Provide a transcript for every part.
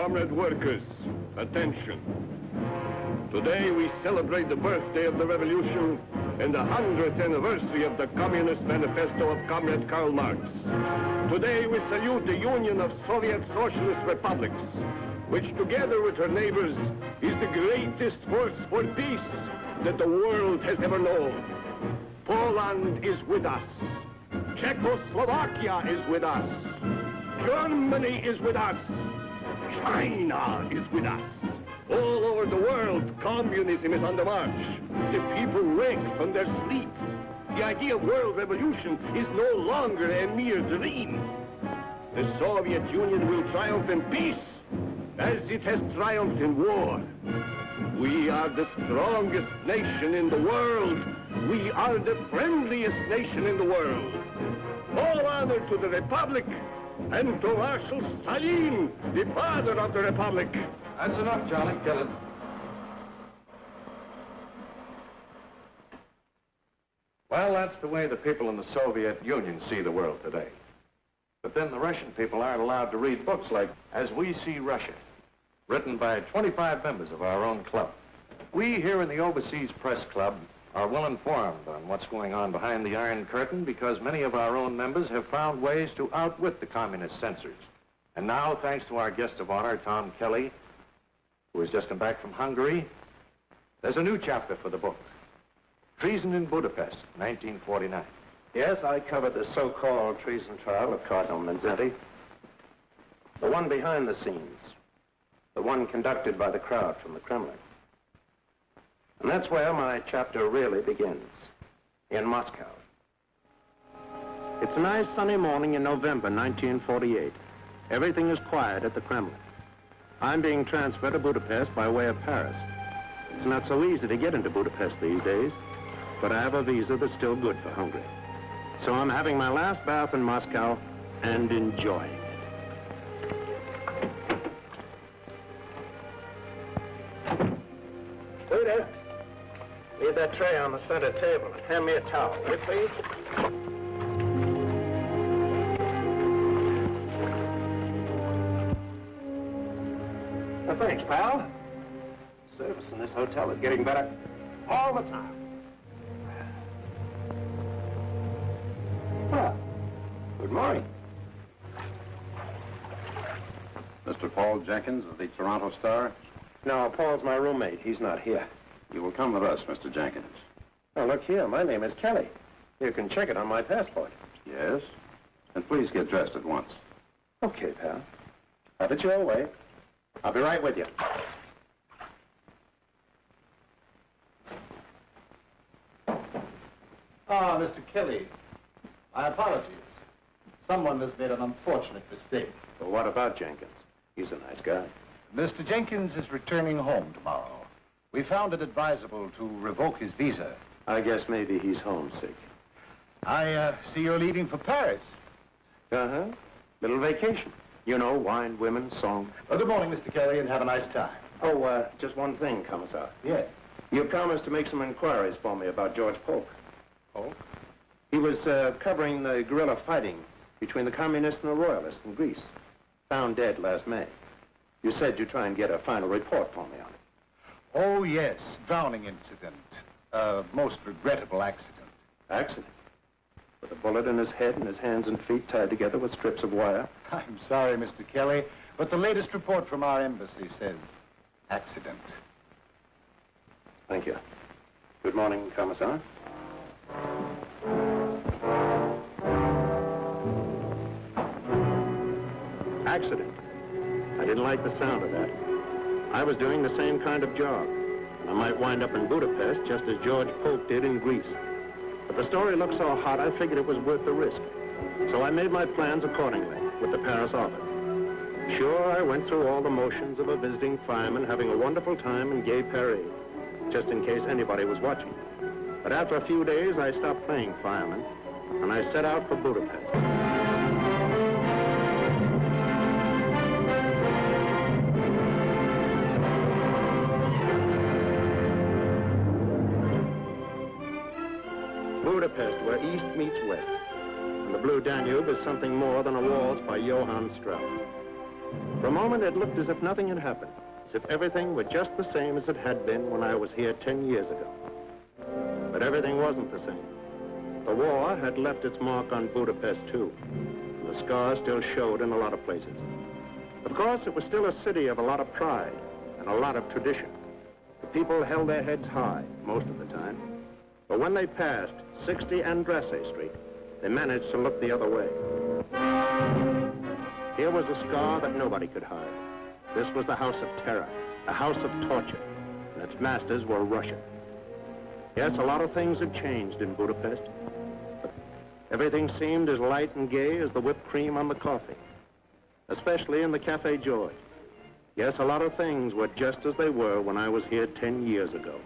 comrade workers, attention. Today we celebrate the birthday of the revolution and the 100th anniversary of the Communist Manifesto of Comrade Karl Marx. Today we salute the Union of Soviet Socialist Republics, which together with her neighbors is the greatest force for peace that the world has ever known. Poland is with us. Czechoslovakia is with us. Germany is with us. China is with us. All over the world, communism is on the march. The people wake from their sleep. The idea of world revolution is no longer a mere dream. The Soviet Union will triumph in peace as it has triumphed in war. We are the strongest nation in the world. We are the friendliest nation in the world. All honor to the Republic and to Marshal Stalin, the father of the Republic. That's enough, Charlie. Kill it. Well, that's the way the people in the Soviet Union see the world today. But then the Russian people aren't allowed to read books like As We See Russia, written by 25 members of our own club. We here in the Overseas Press Club are well informed on what's going on behind the Iron Curtain because many of our own members have found ways to outwit the communist censors. And now, thanks to our guest of honor, Tom Kelly, who has just come back from Hungary, there's a new chapter for the book. Treason in Budapest, 1949. Yes, I covered the so-called treason trial of Cardinal Manzetti. The one behind the scenes. The one conducted by the crowd from the Kremlin. And that's where my chapter really begins, in Moscow. It's a nice sunny morning in November 1948. Everything is quiet at the Kremlin. I'm being transferred to Budapest by way of Paris. It's not so easy to get into Budapest these days, but I have a visa that's still good for Hungary. So I'm having my last bath in Moscow and enjoying it. Waiter, leave that tray on the center table and hand me a towel, will you please? Well, thanks, pal. Service in this hotel is getting better all the time. Well, good morning. Mr. Paul Jenkins of the Toronto Star? No, Paul's my roommate. He's not here. You will come with us, Mr. Jenkins. Oh, look here. My name is Kelly. You can check it on my passport. Yes? And please get dressed at once. Okay, pal. Have it your way. I'll be right with you. Ah, Mr. Kelly. My apologies. Someone has made an unfortunate mistake. Well, what about Jenkins? He's a nice guy. Mr. Jenkins is returning home tomorrow. We found it advisable to revoke his visa. I guess maybe he's homesick. I see you're leaving for Paris. Uh-huh. Little vacation. You know, wine, women, song. Well, good morning, Mr. Kelly, and have a nice time. Oh, just one thing, Commissar. Yes. You promised to make some inquiries for me about George Polk. Polk? He was covering the guerrilla fighting between the communists and the royalists in Greece. Found dead last May. You said you'd try and get a final report for me on it. Oh, yes. Drowning incident. Most regrettable accident. Accident? With a bullet in his head and his hands and feet tied together with strips of wire? I'm sorry, Mr. Kelly, but the latest report from our embassy says accident. Thank you. Good morning, Commissar. Accident. I didn't like the sound of that. I was doing the same kind of job. I might wind up in Budapest just as George Polk did in Greece. But the story looked so hot, I figured it was worth the risk. So I made my plans accordingly with the Paris office. Sure, I went through all the motions of a visiting fireman having a wonderful time in Gay Paris, just in case anybody was watching. But after a few days, I stopped playing fireman, and I set out for Budapest. Budapest, where East meets West. And the Blue Danube is something more than a waltz by Johann Strauss. For a moment, it looked as if nothing had happened, as if everything were just the same as it had been when I was here 10 years ago. But everything wasn't the same. The war had left its mark on Budapest, too. And the scars still showed in a lot of places. Of course, it was still a city of a lot of pride and a lot of tradition. The people held their heads high most of the time. But when they passed 60 Andrassy Street, they managed to look the other way. Here was a scar that nobody could hide. This was the house of terror, a house of torture, and its masters were Russia. Yes, a lot of things had changed in Budapest, but everything seemed as light and gay as the whipped cream on the coffee, especially in the Café George. Yes, a lot of things were just as they were when I was here 10 years ago.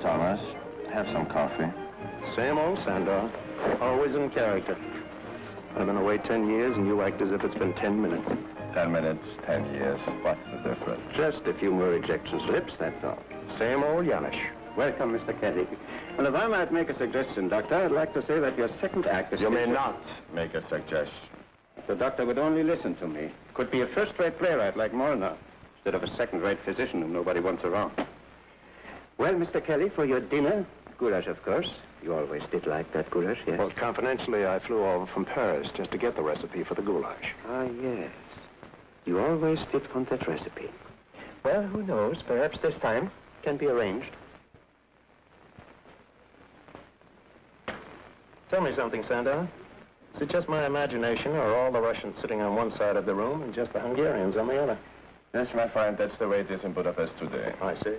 Thomas, have some coffee. Same old Sandor, always in character. I've been away 10 years, and you act as if it's been 10 minutes. 10 minutes, 10 years. What's the difference? Just a few more ejection slips, that's all. Same old Janusz. Welcome, Mr. Kelly. And if I might make a suggestion, Doctor, I'd like to say that your second act is... You may not make a suggestion. If the doctor would only listen to me. Could be a first-rate playwright like Molnar, instead of a second-rate physician whom nobody wants around. Well, Mr. Kelly, for your dinner, goulash, of course. You always did like that goulash, yes? Well, confidentially, I flew over from Paris just to get the recipe for the goulash. Ah, yes. You always did want that recipe. Well, who knows? Perhaps this time can be arranged. Tell me something, Sandor. Is it just my imagination, or are all the Russians sitting on one side of the room and just the Hungarians on the other? Yes, my friend, that's the way it is in Budapest today. I see.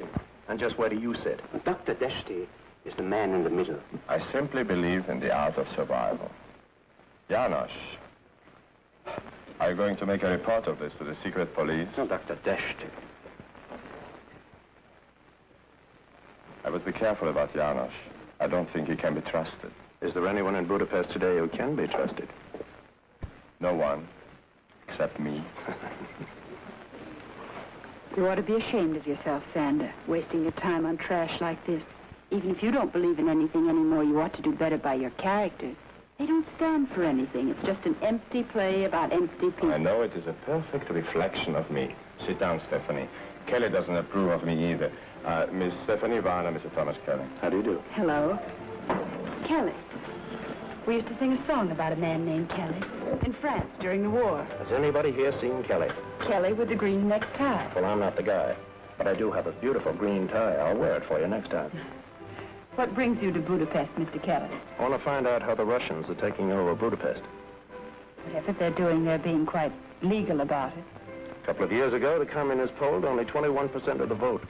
And just where do you sit? Dr. Deshti is the man in the middle. I simply believe in the art of survival. Janos, are you going to make a report of this to the secret police? No, Dr. Deshti. I would be careful about Janos. I don't think he can be trusted. Is there anyone in Budapest today who can be trusted? No one, except me. You ought to be ashamed of yourself, Sander, wasting your time on trash like this. Even if you don't believe in anything anymore, you ought to do better by your characters. They don't stand for anything. It's just an empty play about empty people. I know it is a perfect reflection of me. Sit down, Stephanie. Kelly doesn't approve of me either. Miss Stephanie Varner, Mr. Thomas Kelly. How do you do? Hello. Kelly. We used to sing a song about a man named Kelly in France during the war. Has anybody here seen Kelly? Kelly with the green necktie. Well, I'm not the guy. But I do have a beautiful green tie. I'll wear it for you next time. What brings you to Budapest, Mr. Kelly? I want to find out how the Russians are taking over Budapest. Whatever they're doing, they're being quite legal about it. A couple of years ago, the communists polled only 21% of the vote.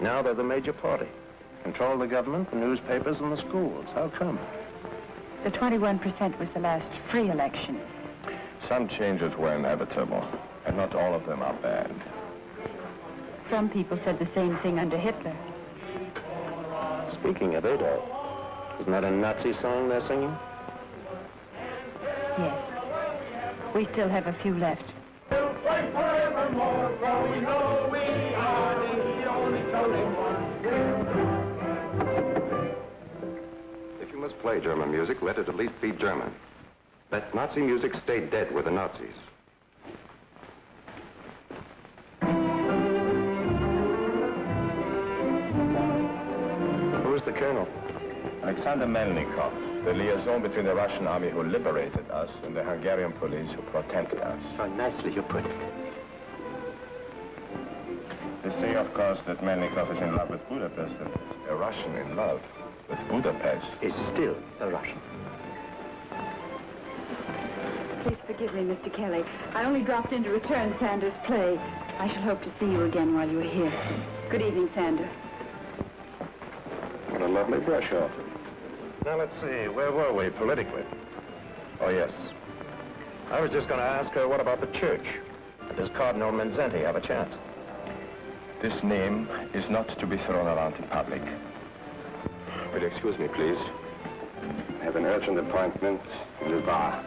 Now they're the major party. Control the government, the newspapers, and the schools. How come? The 21% was the last free election. Some changes were inevitable, and not all of them are bad. Some people said the same thing under Hitler. Speaking of Adolf, isn't that a Nazi song they're singing? Yes. We still have a few left. We'll fight forevermore, for we know we are the only chosen one. If you must play German music, let it at least be German. Let Nazi music stay dead with the Nazis. Who's the colonel? Alexander Melnikov, the liaison between the Russian army who liberated us and the Hungarian police who protect us. How nicely you put it. They say, of course, that Melnikov is in love with Budapest, and a Russian in love with Budapest Is still a Russian. Please forgive me, Mr. Kelly. I only dropped in to return Sander's play. I shall hope to see you again while you're here. Good evening, Sander. What a lovely brush off. Now, let's see. Where were we politically? Oh, yes. I was just going to ask her, what about the church? Does Cardinal Menzenti have a chance? This name is not to be thrown around in public. Will you excuse me, please? I have an urgent appointment in the bar.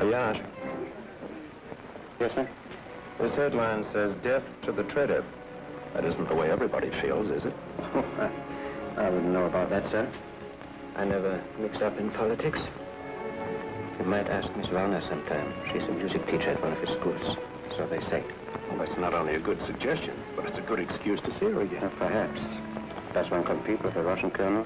Yash. Yes, sir? This headline says death to the trader. That isn't the way everybody feels, is it? I wouldn't know about that, sir. I never mixed up in politics. You might ask Miss Warner sometime. She's a music teacher at one of his schools. So they say. Well, that's not only a good suggestion, but it's a good excuse to see her again. Perhaps. Does one compete with the Russian colonel?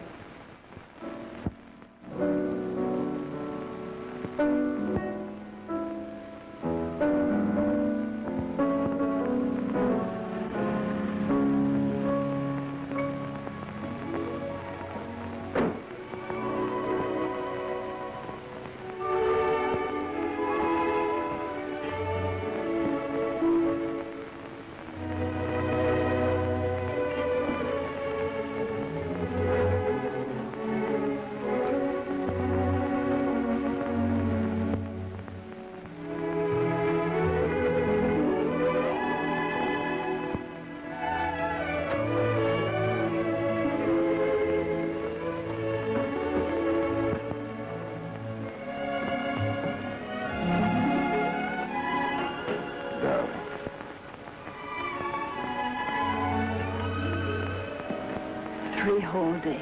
Whole days,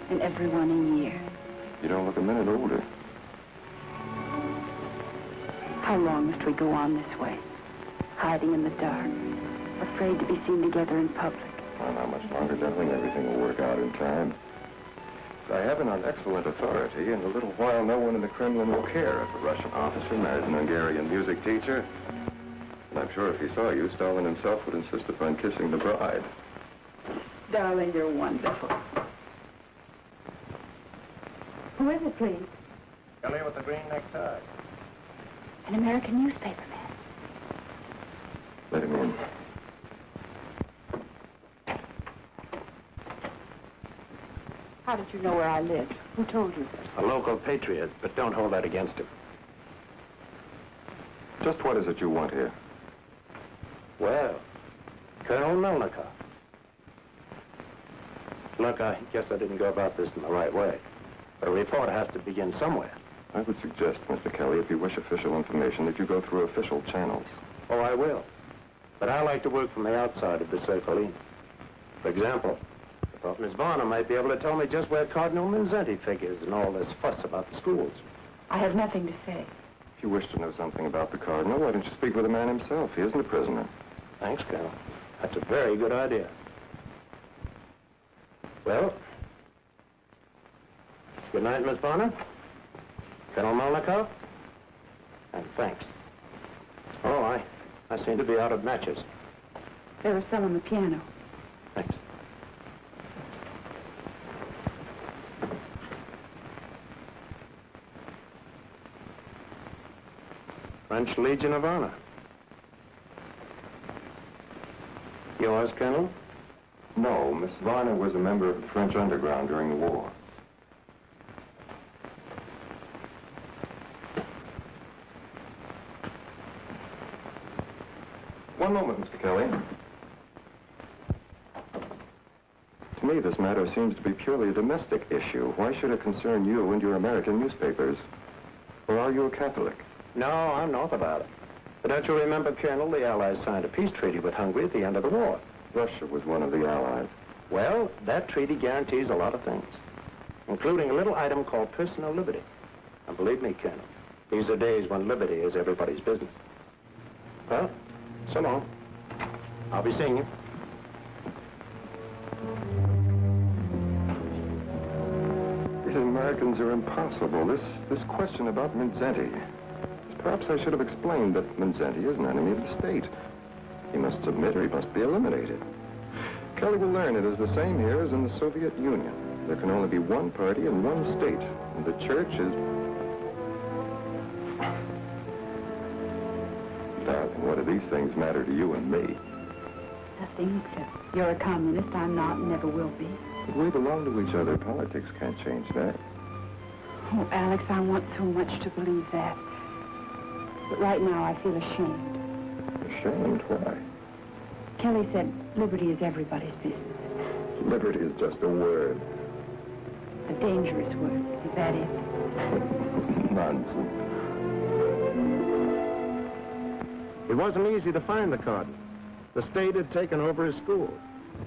and every one a year. You don't look a minute older. How long must we go on this way? Hiding in the dark, afraid to be seen together in public. Well, not much longer, darling. Everything will work out in time. I have it on excellent authority. In a little while, no one in the Kremlin will care if a Russian officer marries an Hungarian music teacher. And I'm sure if he saw you, Stalin himself would insist upon kissing the bride. Darling, you're wonderful. Who is it, please? Kelly with the green necktie. An American newspaper man. Let him in. How did you know where I live? Who told you? A local patriot, but don't hold that against him. Just what is it you want here? Well, Colonel Melnikov. Look, I guess I didn't go about this in the right way. But a report has to begin somewhere. I would suggest, Mr. Kelly, if you wish official information, that you go through official channels. Oh, I will. But I like to work from the outside of the circle. For example, I thought Miss Varner might be able to tell me just where Cardinal Minzetti figures in all this fuss about the schools. I have nothing to say. If you wish to know something about the Cardinal, why don't you speak with the man himself? He isn't a prisoner. Thanks, Colonel. That's a very good idea. Well, good night, Miss Varner. Colonel Melnikov. And thanks. Oh, I seem to be out of matches. There are some on the piano. Thanks. French Legion of Honor. Yours, Colonel? No, Miss Varner was a member of the French underground during the war. One moment, Mr. Kelly. To me, this matter seems to be purely a domestic issue. Why should it concern you and your American newspapers? Or are you a Catholic? No, I'm north about it. But don't you remember, Colonel, the Allies signed a peace treaty with Hungary at the end of the war? Russia was one of the Allies. Well, that treaty guarantees a lot of things, including a little item called personal liberty. And believe me, Colonel, these are days when liberty is everybody's business. Well, so long. I'll be seeing you. These Americans are impossible. This question about Minzetti. Perhaps I should have explained that Minzetti is an enemy of the state. He must submit or he must be eliminated. Kelly will learn it is the same here as in the Soviet Union. There can only be one party and one state, and the church is... Darling, what do these things matter to you and me? Nothing, except you're a communist. I'm not and never will be. But we belong to each other. Politics can't change that. Oh, Alex, I want so much to believe that. But right now I feel ashamed. Ashamed? Why? Kelly said liberty is everybody's business. Liberty is just a word. A dangerous word. Is that it? Nonsense. It wasn't easy to find the cardinal. The state had taken over his schools.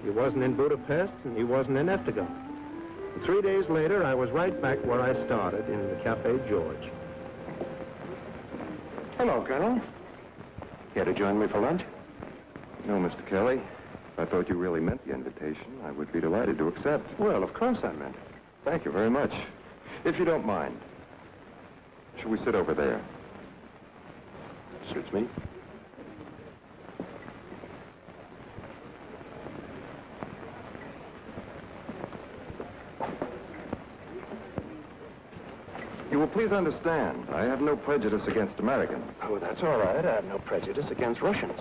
He wasn't in Budapest, and he wasn't in Esztergom. And 3 days later, I was right back where I started, in the Café George. Hello, Colonel. Care to join me for lunch? No, Mr. Kelly. If I thought you really meant the invitation, I would be delighted to accept. Well, of course I meant it. Thank you very much. If you don't mind, shall we sit over there? Suits me. You will please understand, I have no prejudice against Americans. Oh, that's all right. I have no prejudice against Russians.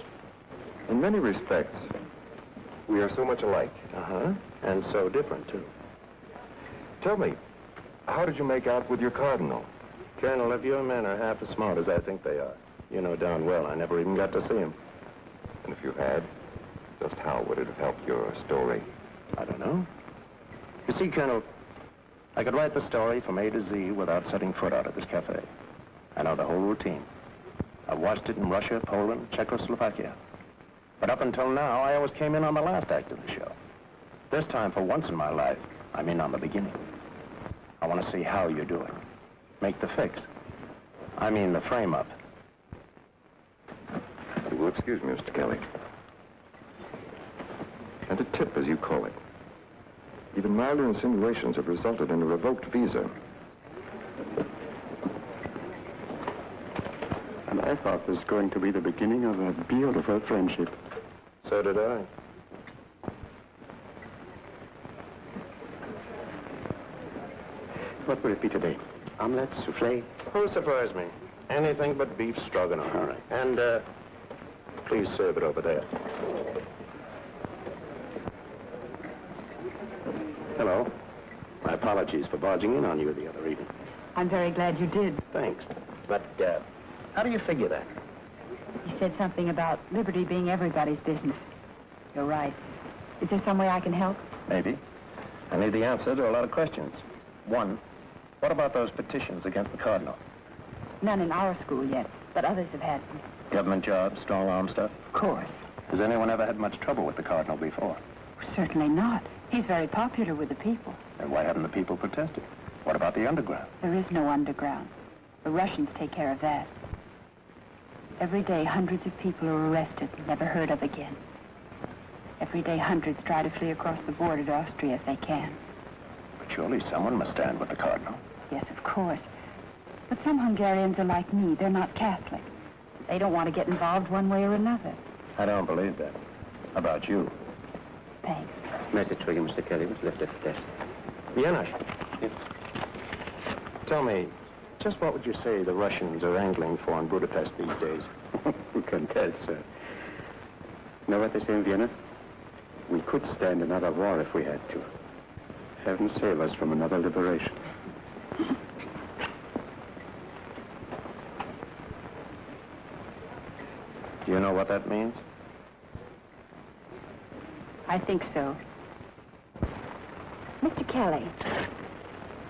In many respects, we are so much alike. Uh-huh. And so different, too. Tell me, how did you make out with your cardinal? Colonel, if your men are half as smart as I think they are, you know darn well I never even got to see him. And if you had, just how would it have helped your story? I don't know. You see, Colonel, I could write the story from A to Z without setting foot out of this cafe. I know the whole routine. I've watched it in Russia, Poland, Czechoslovakia. But up until now, I always came in on the last act of the show. This time, for once in my life, I'm in on the beginning. I want to see how you're doing. Make the fix. I mean the frame-up. You will excuse me, Mr. Kelly. And a tip, as you call it. Even milder insinuations have resulted in a revoked visa. And I thought this was going to be the beginning of a beautiful friendship. So did I. What will it be today? Omelette, souffle? Oh, surprise me. Anything but beef stroganoff. All right. And, please serve it over there. Hello. My apologies for barging in on you the other evening. I'm very glad you did. Thanks. But, how do you figure that? You said something about liberty being everybody's business. You're right. Is there some way I can help? Maybe. I need the answer to a lot of questions. One, what about those petitions against the cardinal? None in our school yet, but others have had them. Government jobs, strong arm stuff? Of course. Has anyone ever had much trouble with the cardinal before? Certainly not. He's very popular with the people. Then why haven't the people protested? What about the underground? There is no underground. The Russians take care of that. Every day, hundreds of people are arrested and never heard of again. Every day, hundreds try to flee across the border to Austria if they can. But surely someone must stand with the cardinal. Yes, of course. But some Hungarians are like me. They're not Catholic. They don't want to get involved one way or another. I don't believe that. How about you? Thanks. Message for you, Mr. Kelly, was left at the desk. Yanush. Yes. Tell me, just what would you say the Russians are angling for in Budapest these days? Who can tell, sir? Know what they say in Vienna? We could stand another war if we had to. Heaven save us from another liberation. Do you know what that means? I think so. Mr. Kelly,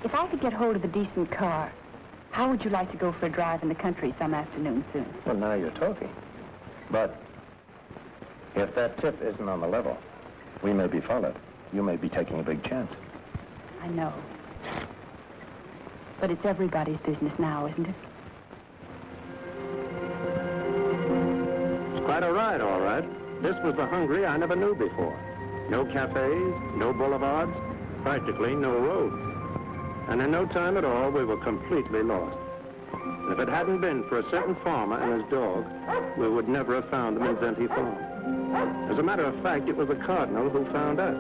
if I could get hold of a decent car, how would you like to go for a drive in the country some afternoon soon? Well, now you're talking. But if that tip isn't on the level, we may be followed. You may be taking a big chance. I know. But it's everybody's business now, isn't it? It's quite a ride, all right. This was the Hungary I never knew before. No cafes, no boulevards, practically no roads. And in no time at all, we were completely lost. And if it hadn't been for a certain farmer and his dog, we would never have found the Minzenti farm. As a matter of fact, it was the cardinal who found us.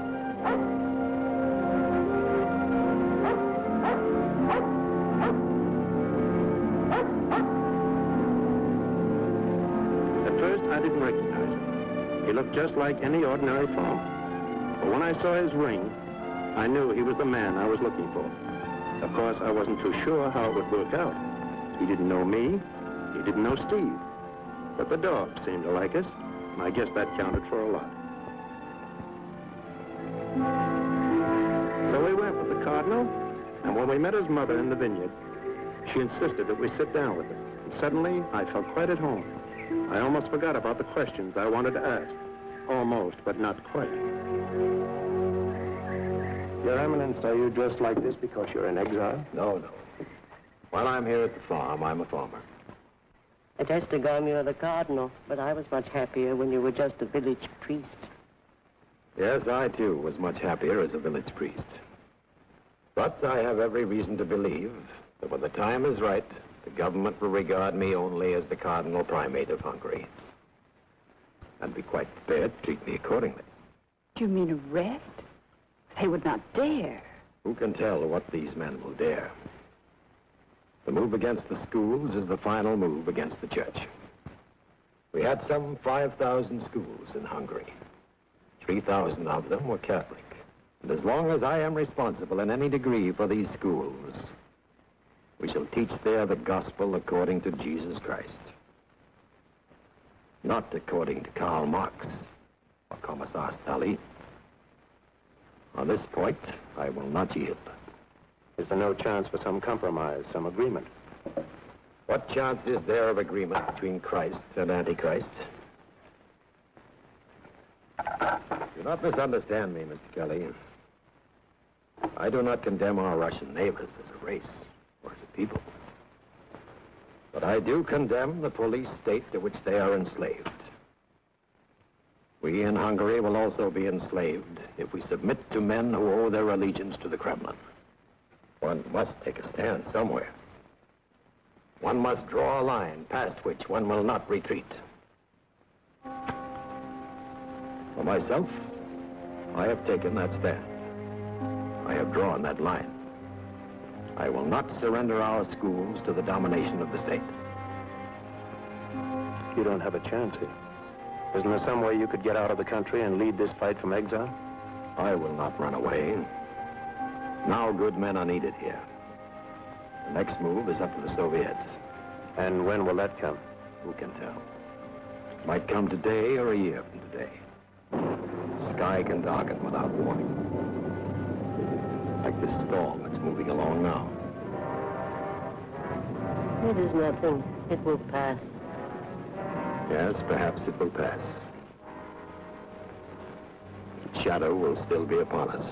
At first, I didn't recognize him. He looked just like any ordinary farmer. But when I saw his ring, I knew he was the man I was looking for. Of course, I wasn't too sure how it would work out. He didn't know me. He didn't know Steve. But the dog seemed to like us, and I guess that counted for a lot. So we went with the Cardinal, and when we met his mother in the vineyard, she insisted that we sit down with her. And suddenly, I felt quite at home. I almost forgot about the questions I wanted to ask. Almost, but not quite. Your Eminence, are you dressed like this because you're in exile? No. While I'm here at the farm, I'm a farmer. I just a gone you the Cardinal, but I was much happier when you were just a village priest. Yes, I, too, was much happier as a village priest. But I have every reason to believe that when the time is right, the government will regard me only as the Cardinal Primate of Hungary. And be quite prepared to treat me accordingly. Do you mean arrest? They would not dare. Who can tell what these men will dare? The move against the schools is the final move against the church. We had some 5,000 schools in Hungary. 3,000 of them were Catholic. And as long as I am responsible in any degree for these schools, we shall teach there the gospel according to Jesus Christ. Not according to Karl Marx or Commissar Stalin. On this point, I will not yield. Is there no chance for some compromise, some agreement? What chance is there of agreement between Christ and Antichrist? Do not misunderstand me, Mr. Kelly. I do not condemn our Russian neighbors as a race or as a people. But I do condemn the police state to which they are enslaved. We in Hungary will also be enslaved if we submit to men who owe their allegiance to the Kremlin. One must take a stand somewhere. One must draw a line past which one will not retreat. For myself, I have taken that stand. I have drawn that line. I will not surrender our schools to the domination of the state. You don't have a chance here. Isn't there some way you could get out of the country and lead this fight from exile? I will not run away. Now good men are needed here. The next move is up to the Soviets. And when will that come? Who can tell? It might come today or a year from today. The sky can darken without warning. Like this storm that's moving along now. It is nothing. It will pass. Yes, perhaps it will pass. Its shadow will still be upon us.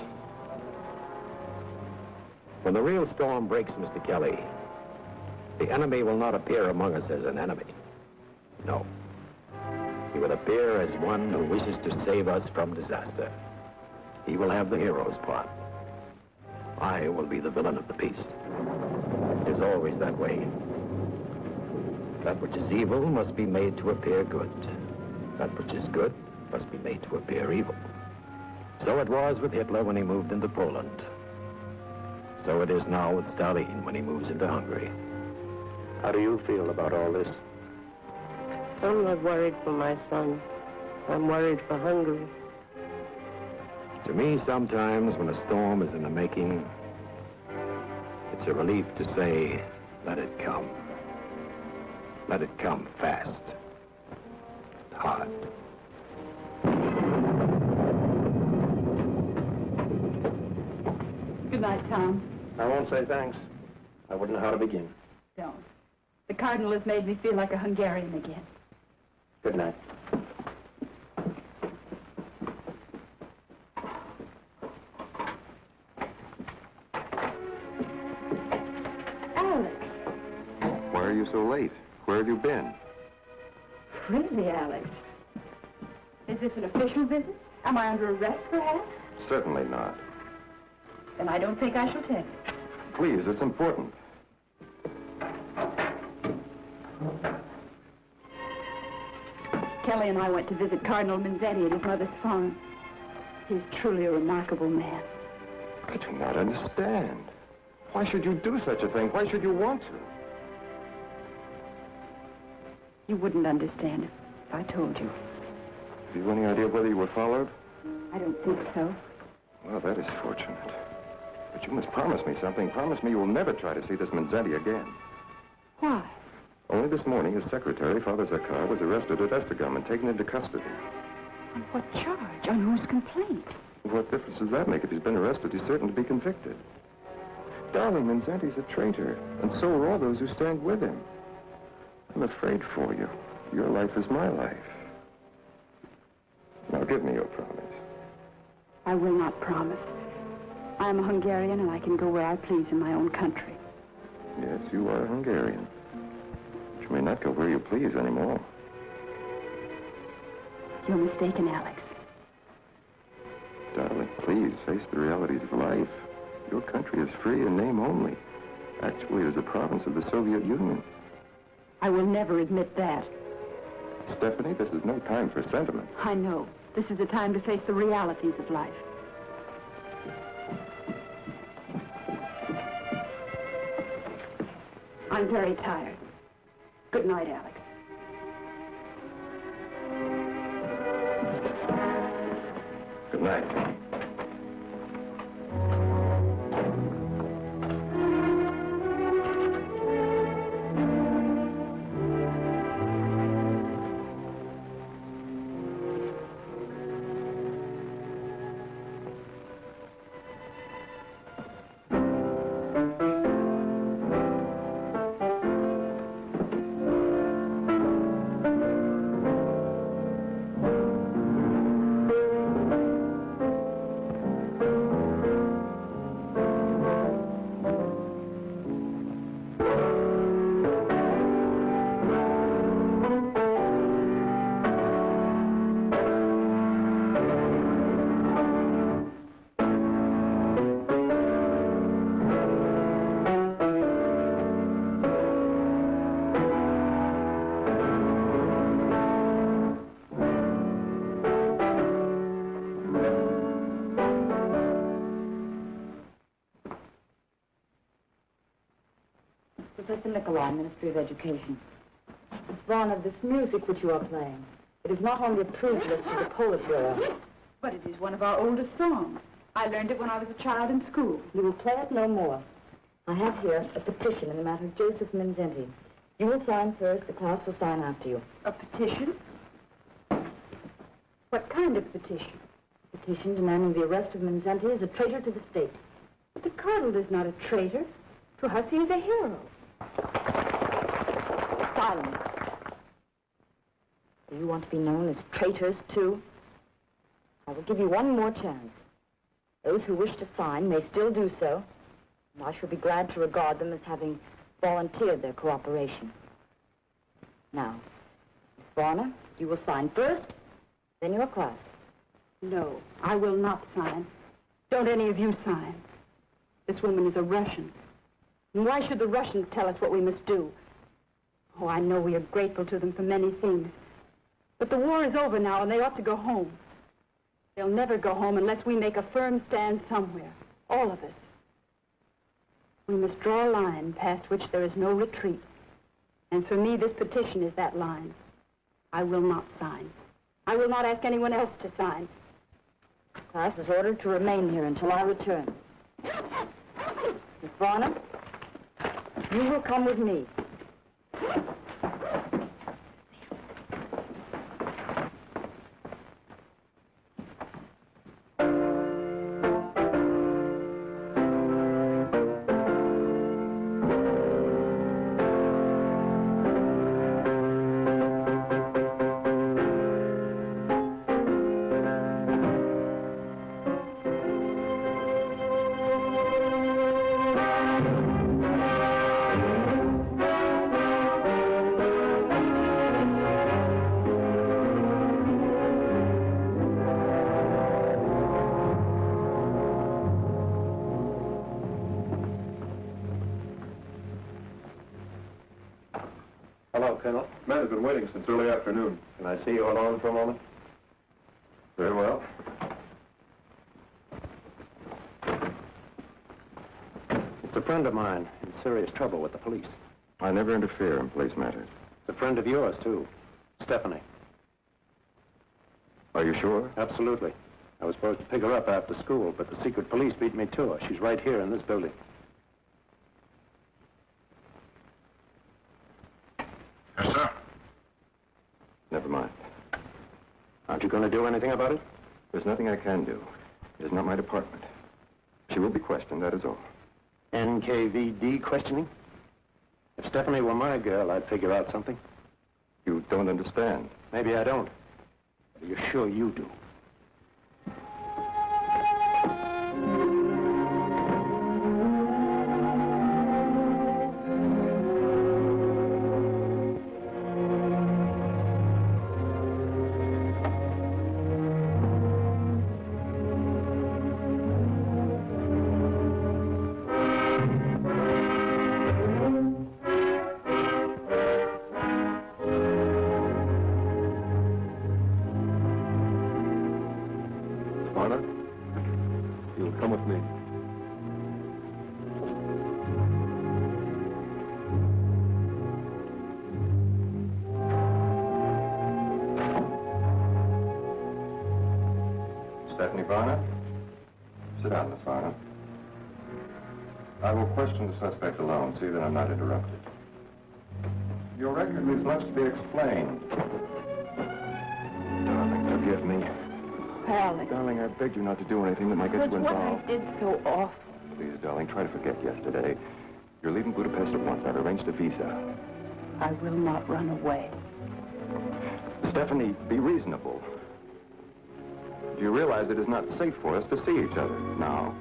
When the real storm breaks, Mr. Kelly, the enemy will not appear among us as an enemy. No. He will appear as one who wishes to save us from disaster. He will have the hero's part. I will be the villain of the piece. It is always that way. That which is evil must be made to appear good. That which is good must be made to appear evil. So it was with Hitler when he moved into Poland. So it is now with Stalin when he moves into Hungary. How do you feel about all this? I'm not worried for my son. I'm worried for Hungary. To me, sometimes when a storm is in the making, it's a relief to say, let it come. Let it come fast. Hard. Good night, Tom. I won't say thanks. I wouldn't know how to begin. Don't. The Cardinal has made me feel like a Hungarian again. Good night. Alex. Why are you so late? Where have you been? Really, Alex? Is this an official visit? Am I under arrest, perhaps? Certainly not. Then I don't think I shall tell you. Please, it's important. Kelly and I went to visit Cardinal Manzetti at his mother's farm. He's truly a remarkable man. I do not understand. Why should you do such a thing? Why should you want to? You wouldn't understand if I told you. Have you any idea whether you were followed? I don't think so. Well, that is fortunate. But you must promise me something. Promise me you will never try to see this Manzetti again. Why? Only this morning, his secretary, Father Zakar, was arrested at Estegum and taken into custody. On what charge? On whose complaint? What difference does that make? If he's been arrested, he's certain to be convicted. Darling, Manzetti's a traitor, and so are all those who stand with him. I'm afraid for you. Your life is my life. Now give me your promise. I will not promise. I am a Hungarian, and I can go where I please in my own country. Yes, you are a Hungarian. But you may not go where you please anymore. You're mistaken, Alex. Darling, please face the realities of life. Your country is free in name only. Actually, it is a province of the Soviet Union. I will never admit that. Stephanie, this is no time for sentiment. I know. This is the time to face the realities of life. I'm very tired. Good night, Alex. Good night. Professor Nikolai, Ministry of Education. Miss Varner, this music which you are playing, it is not on the approved list of the Politburo. But it is one of our oldest songs. I learned it when I was a child in school. You will play it no more. I have here a petition in the matter of Joseph Manzetti. You will sign first, the class will sign after you. A petition? What kind of petition? A petition demanding the arrest of Manzetti as a traitor to the state. But the Cardinal is not a traitor. To us, he is a hero. Silence. Do you want to be known as traitors, too? I will give you one more chance. Those who wish to sign may still do so, and I shall be glad to regard them as having volunteered their cooperation. Now, Miss Varner, you will sign first, then your class. No, I will not sign. Don't any of you sign. This woman is a Russian. And why should the Russians tell us what we must do? Oh, I know we are grateful to them for many things. But the war is over now, and they ought to go home. They'll never go home unless we make a firm stand somewhere. All of us. We must draw a line past which there is no retreat. And for me, this petition is that line. I will not sign. I will not ask anyone else to sign. The class is ordered to remain here until I return. Miss Varner, you will come with me. Hello, Colonel. Men have been waiting since early afternoon. Can I see you alone for a moment? Very well. It's a friend of mine in serious trouble with the police. I never interfere in police matters. It's a friend of yours, too. Stephanie. Are you sure? Absolutely. I was supposed to pick her up after school, but the secret police beat me to her. She's right here in this building. Yes, sir. Never mind. Aren't you going to do anything about it? There's nothing I can do. It is not my department. She will be questioned, that is all. NKVD questioning? If Stephanie were my girl, I'd figure out something. You don't understand. Maybe I don't. But are you sure you do? You'll come with me. Stephanie Varner? Sit down, Miss Varner. I will question the suspect alone, see that I'm not interrupted. Your record leaves much to be explained. Darling, forgive me. Alex. Darling, I begged you not to do anything that might get you What involved. I did so awful. Please, darling, try to forget yesterday. You're leaving Budapest at once. I've arranged a visa. I will not run away. Stephanie, be reasonable. Do you realize it is not safe for us to see each other now?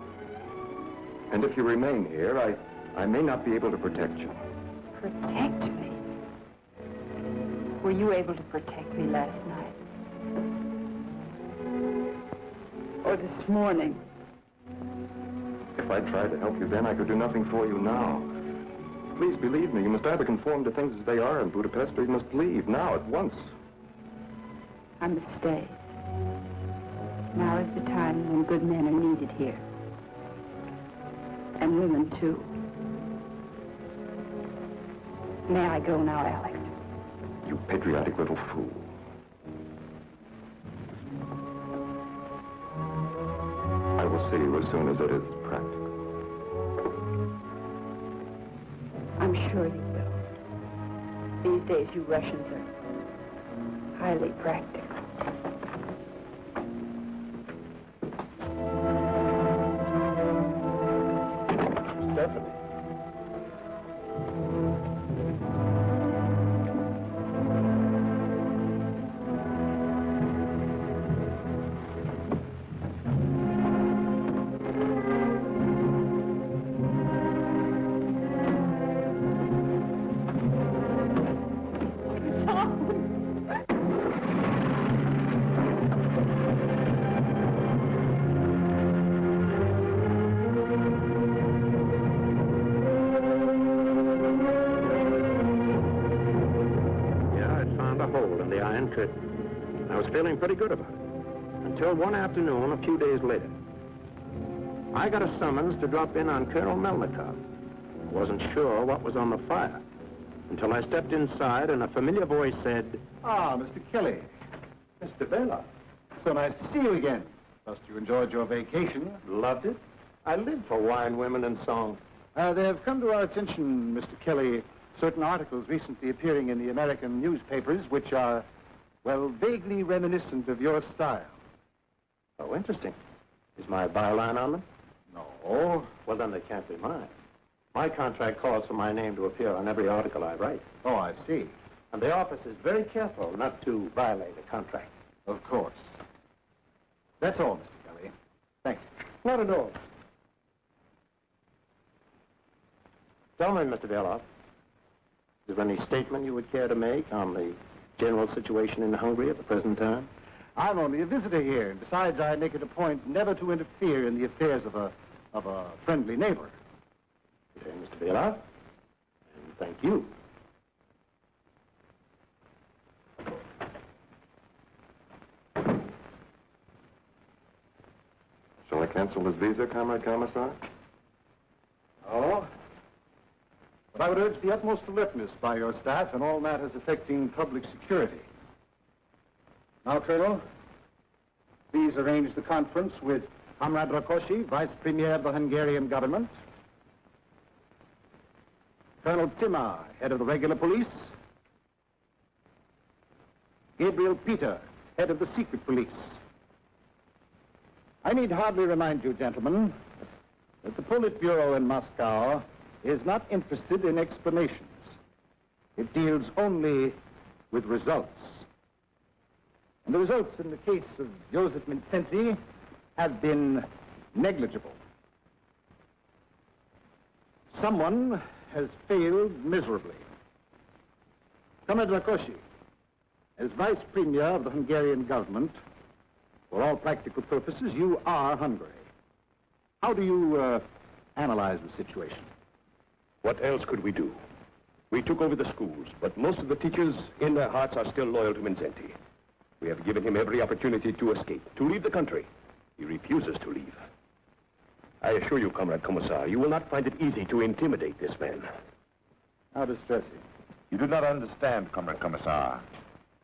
And if you remain here, I may not be able to protect you. Protect me? Were you able to protect me last night? Or this morning? If I tried to help you then, I could do nothing for you now. Please believe me, you must either conform to things as they are in Budapest, or you must leave now, at once. I must stay. Now is the time when good men are needed here. And women, too. May I go now, Alex? You patriotic little fool. I will see you as soon as it is practical. I'm sure you will. These days, you Russians are highly practical. Stephanie. I was feeling pretty good about it, until one afternoon, a few days later. I got a summons to drop in on Colonel Melnikov. I wasn't sure what was on the fire, until I stepped inside and a familiar voice said, Ah, Mr. Kelly. Mr. Bela. So nice to see you again. Trust you enjoyed your vacation. Loved it. I live for wine, women, and song. They have come to our attention, Mr. Kelly, certain articles recently appearing in the American newspapers which are, well, vaguely reminiscent of your style. Oh, interesting. Is my byline on them? No. Well, then they can't be mine. My contract calls for my name to appear on every article I write. Oh, I see. And the office is very careful not to violate a contract. Of course. That's all, Mr. Kelly. Thank you. Not at all. Tell me, Mr. Beloff, is there any statement you would care to make on the general situation in Hungary at the present time? I'm only a visitor here, and besides, I make it a point never to interfere in the affairs of a friendly neighbor. Okay, Mr. Beloff, and thank you. Shall I cancel this visa, Comrade Commissar? Oh? But I would urge the utmost alertness by your staff in all matters affecting public security. Now, Colonel, please arrange the conference with Comrade Rakosi, Vice Premier of the Hungarian government, Colonel Timar, head of the regular police, Gabriel Peter, head of the secret police. I need hardly remind you, gentlemen, that the Politburo in Moscow is not interested in explanations. It deals only with results. And the results in the case of Joseph Vincenti have been negligible. Someone has failed miserably. Comrade Rakosi, as Vice Premier of the Hungarian government, for all practical purposes, you are Hungary. How do you analyze the situation? What else could we do? We took over the schools, but most of the teachers in their hearts are still loyal to Vincenti. We have given him every opportunity to escape, to leave the country. He refuses to leave. I assure you, Comrade Commissar, you will not find it easy to intimidate this man. How distressing. You do not understand, Comrade Commissar.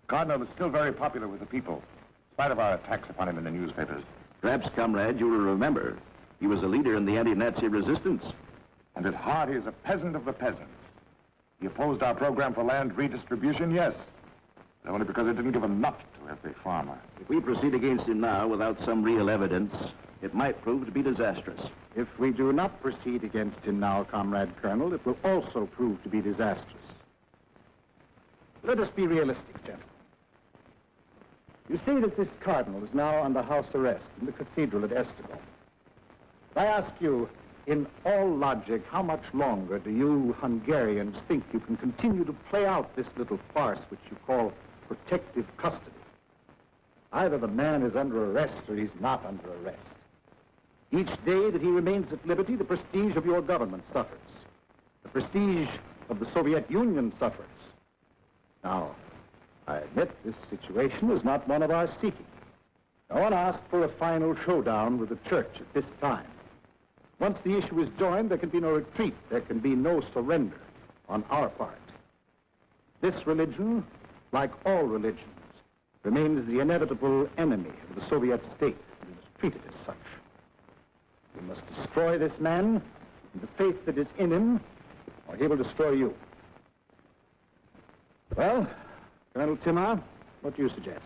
Cardinal is still very popular with the people, in spite of our attacks upon him in the newspapers. Perhaps, comrade, you will remember, he was a leader in the anti-Nazi resistance. And at heart, he is a peasant of the peasants. He opposed our program for land redistribution, yes, but only because it didn't give enough to every farmer. If we proceed against him now without some real evidence, it might prove to be disastrous. If we do not proceed against him now, Comrade Colonel, it will also prove to be disastrous. Let us be realistic, gentlemen. You say that this cardinal is now under house arrest in the cathedral at Estival. I ask you, in all logic, how much longer do you Hungarians think you can continue to play out this little farce which you call protective custody? Either the man is under arrest or he's not under arrest. Each day that he remains at liberty, the prestige of your government suffers. The prestige of the Soviet Union suffers. Now, I admit this situation is not one of our seeking. No one asked for a final showdown with the church at this time. Once the issue is joined, there can be no retreat. There can be no surrender on our part. This religion, like all religions, remains the inevitable enemy of the Soviet state and is treated as such. We must destroy this man and the faith that is in him, or he will destroy you. Well, Colonel Timar, what do you suggest?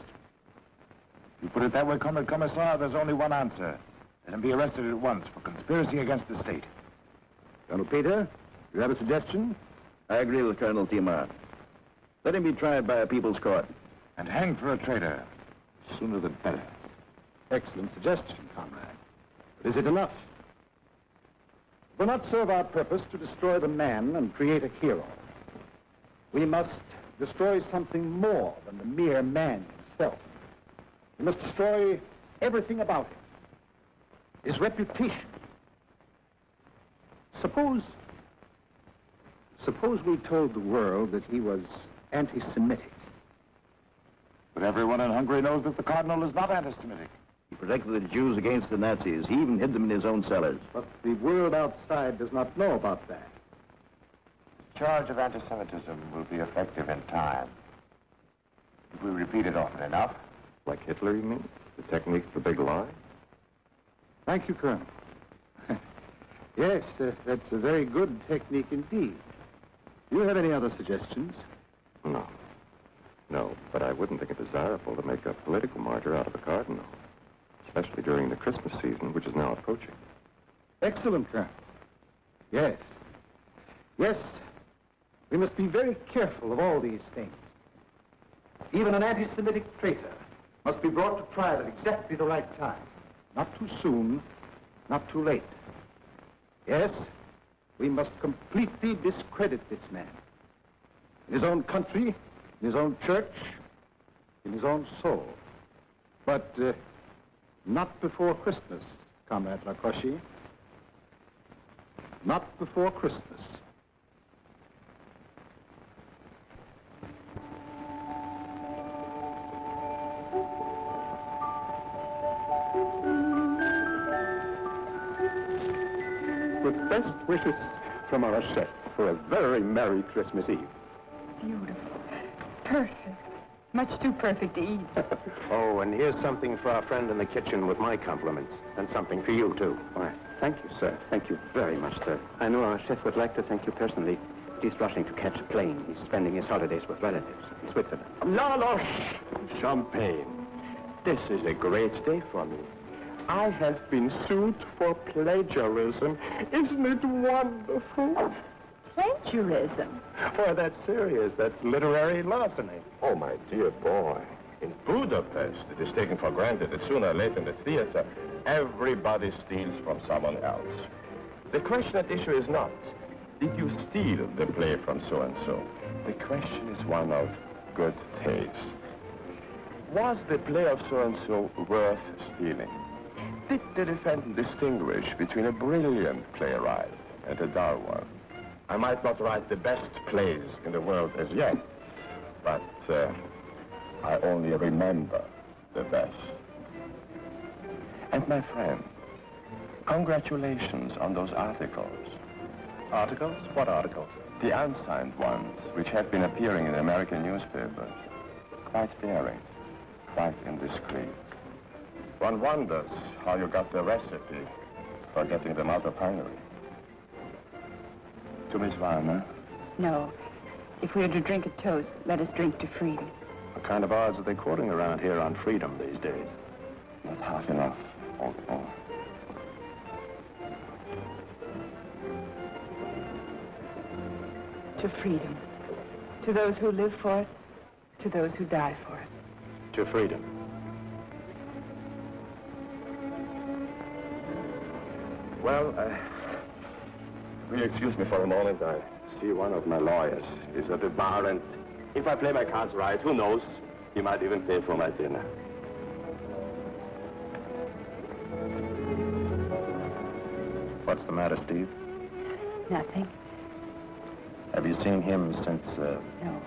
If you put it that way, Comrade Commissar, there's only one answer. Let him be arrested at once for conspiracy against the state. Colonel Peter, you have a suggestion? I agree with Colonel Timar. Let him be tried by a people's court. And hanged for a traitor. Sooner the better. Excellent suggestion, comrade. But is it enough? It will not serve our purpose to destroy the man and create a hero. We must destroy something more than the mere man himself. We must destroy everything about him. His reputation. Suppose we told the world that he was anti-Semitic. But everyone in Hungary knows that the Cardinal is not anti-Semitic. He protected the Jews against the Nazis. He even hid them in his own cellars. But the world outside does not know about that. The charge of anti-Semitism will be effective in time. If we repeat it often enough. Like Hitler, you mean? The technique for big lie? Thank you, Colonel. Yes, that's a very good technique indeed. Do you have any other suggestions? No. No, but I wouldn't think it desirable to make a political martyr out of a cardinal, especially during the Christmas season, which is now approaching. Excellent, Colonel. Yes. Yes, we must be very careful of all these things. Even an anti-Semitic traitor must be brought to trial at exactly the right time. Not too soon, not too late. Yes, we must completely discredit this man. In his own country, in his own church, in his own soul. But not before Christmas, Comrade Rakosi. Not before Christmas. With best wishes from our chef for a very Merry Christmas Eve. Beautiful. Perfect. Much too perfect to eat. Oh, and here's something for our friend in the kitchen with my compliments. And something for you, too. Why, thank you, sir. Thank you very much, sir. I know our chef would like to thank you personally. He's rushing to catch a plane. He's spending his holidays with relatives in Switzerland. No. Champagne. This is a great day for me. I have been sued for plagiarism. Isn't it wonderful? Plagiarism? Boy, that's serious. That's literary larceny. Oh, my dear boy. In Budapest, it is taken for granted that sooner or later in the theater, everybody steals from someone else. The question at issue is not, did you steal the play from so-and-so? The question is one of good taste. Was the play of so-and-so worth stealing? Did the defendant distinguish between a brilliant playwright and a dull one? I might not write the best plays in the world as yet, but I only remember the best. And my friend, congratulations on those articles. Articles? What articles? The unsigned ones, which have been appearing in the American newspapers. Quite daring, quite indiscreet. One wonders how you got the recipe for getting them out of Hungary. To Miss Warner? No. If we are to drink a toast, let us drink to freedom. What kind of odds are they quoting around here on freedom these days? Not half enough, old boy. To freedom. To those who live for it, to those who die for it. To freedom. Well, will you excuse me for a moment? I see one of my lawyers is at the bar, and if I play my cards right, who knows? He might even pay for my dinner. What's the matter, Steve? Nothing. Have you seen him since, No.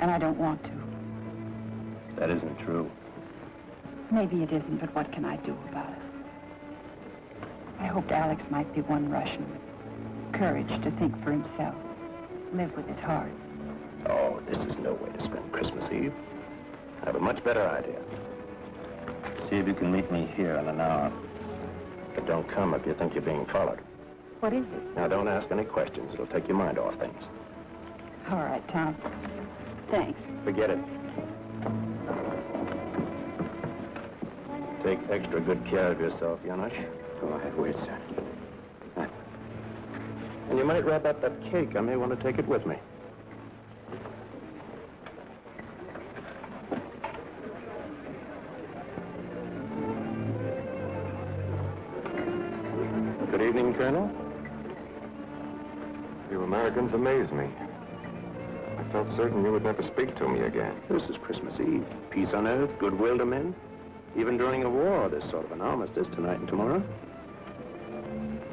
And I don't want to. That isn't true. Maybe it isn't, but what can I do about it? I hoped Alex might be one Russian with courage to think for himself, live with his heart. Oh, this is no way to spend Christmas Eve. I have a much better idea. See if you can meet me here in an hour. But don't come if you think you're being followed. What is it? Now, don't ask any questions. It'll take your mind off things. All right, Tom. Thanks. Forget it. Take extra good care of yourself, Janusz. Oh, I will, sir. And you might wrap up that cake. I may want to take it with me. Good evening, Colonel. You Americans amaze me. I felt certain you would never speak to me again. This is Christmas Eve. Peace on earth, goodwill to men. Even during a war, there's sort of an armistice tonight and tomorrow.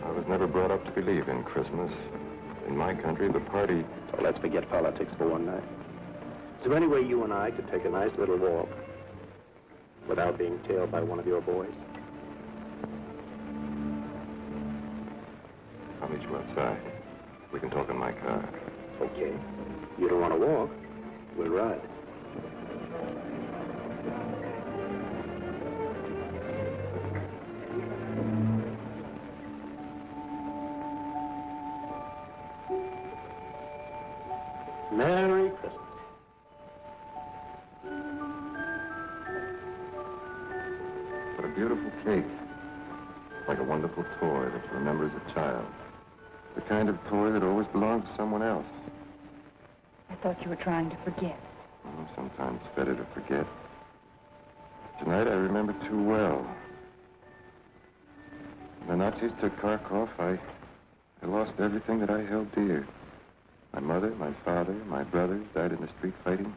I was never brought up to believe in Christmas. In my country, the party... So let's forget politics for one night. Is there any way you and I could take a nice little walk without being tailed by one of your boys? I'll meet you outside. We can talk in my car. Okay. You don't want to walk? We'll ride. Merry Christmas. What a beautiful cake. Like a wonderful toy that remembers a child. The kind of toy that always belonged to someone else. I thought you were trying to forget. Oh, sometimes it's better to forget. Tonight I remember too well. When the Nazis took Kharkov, I lost everything that I held dear. My mother, my father, my brothers died in the street fighting.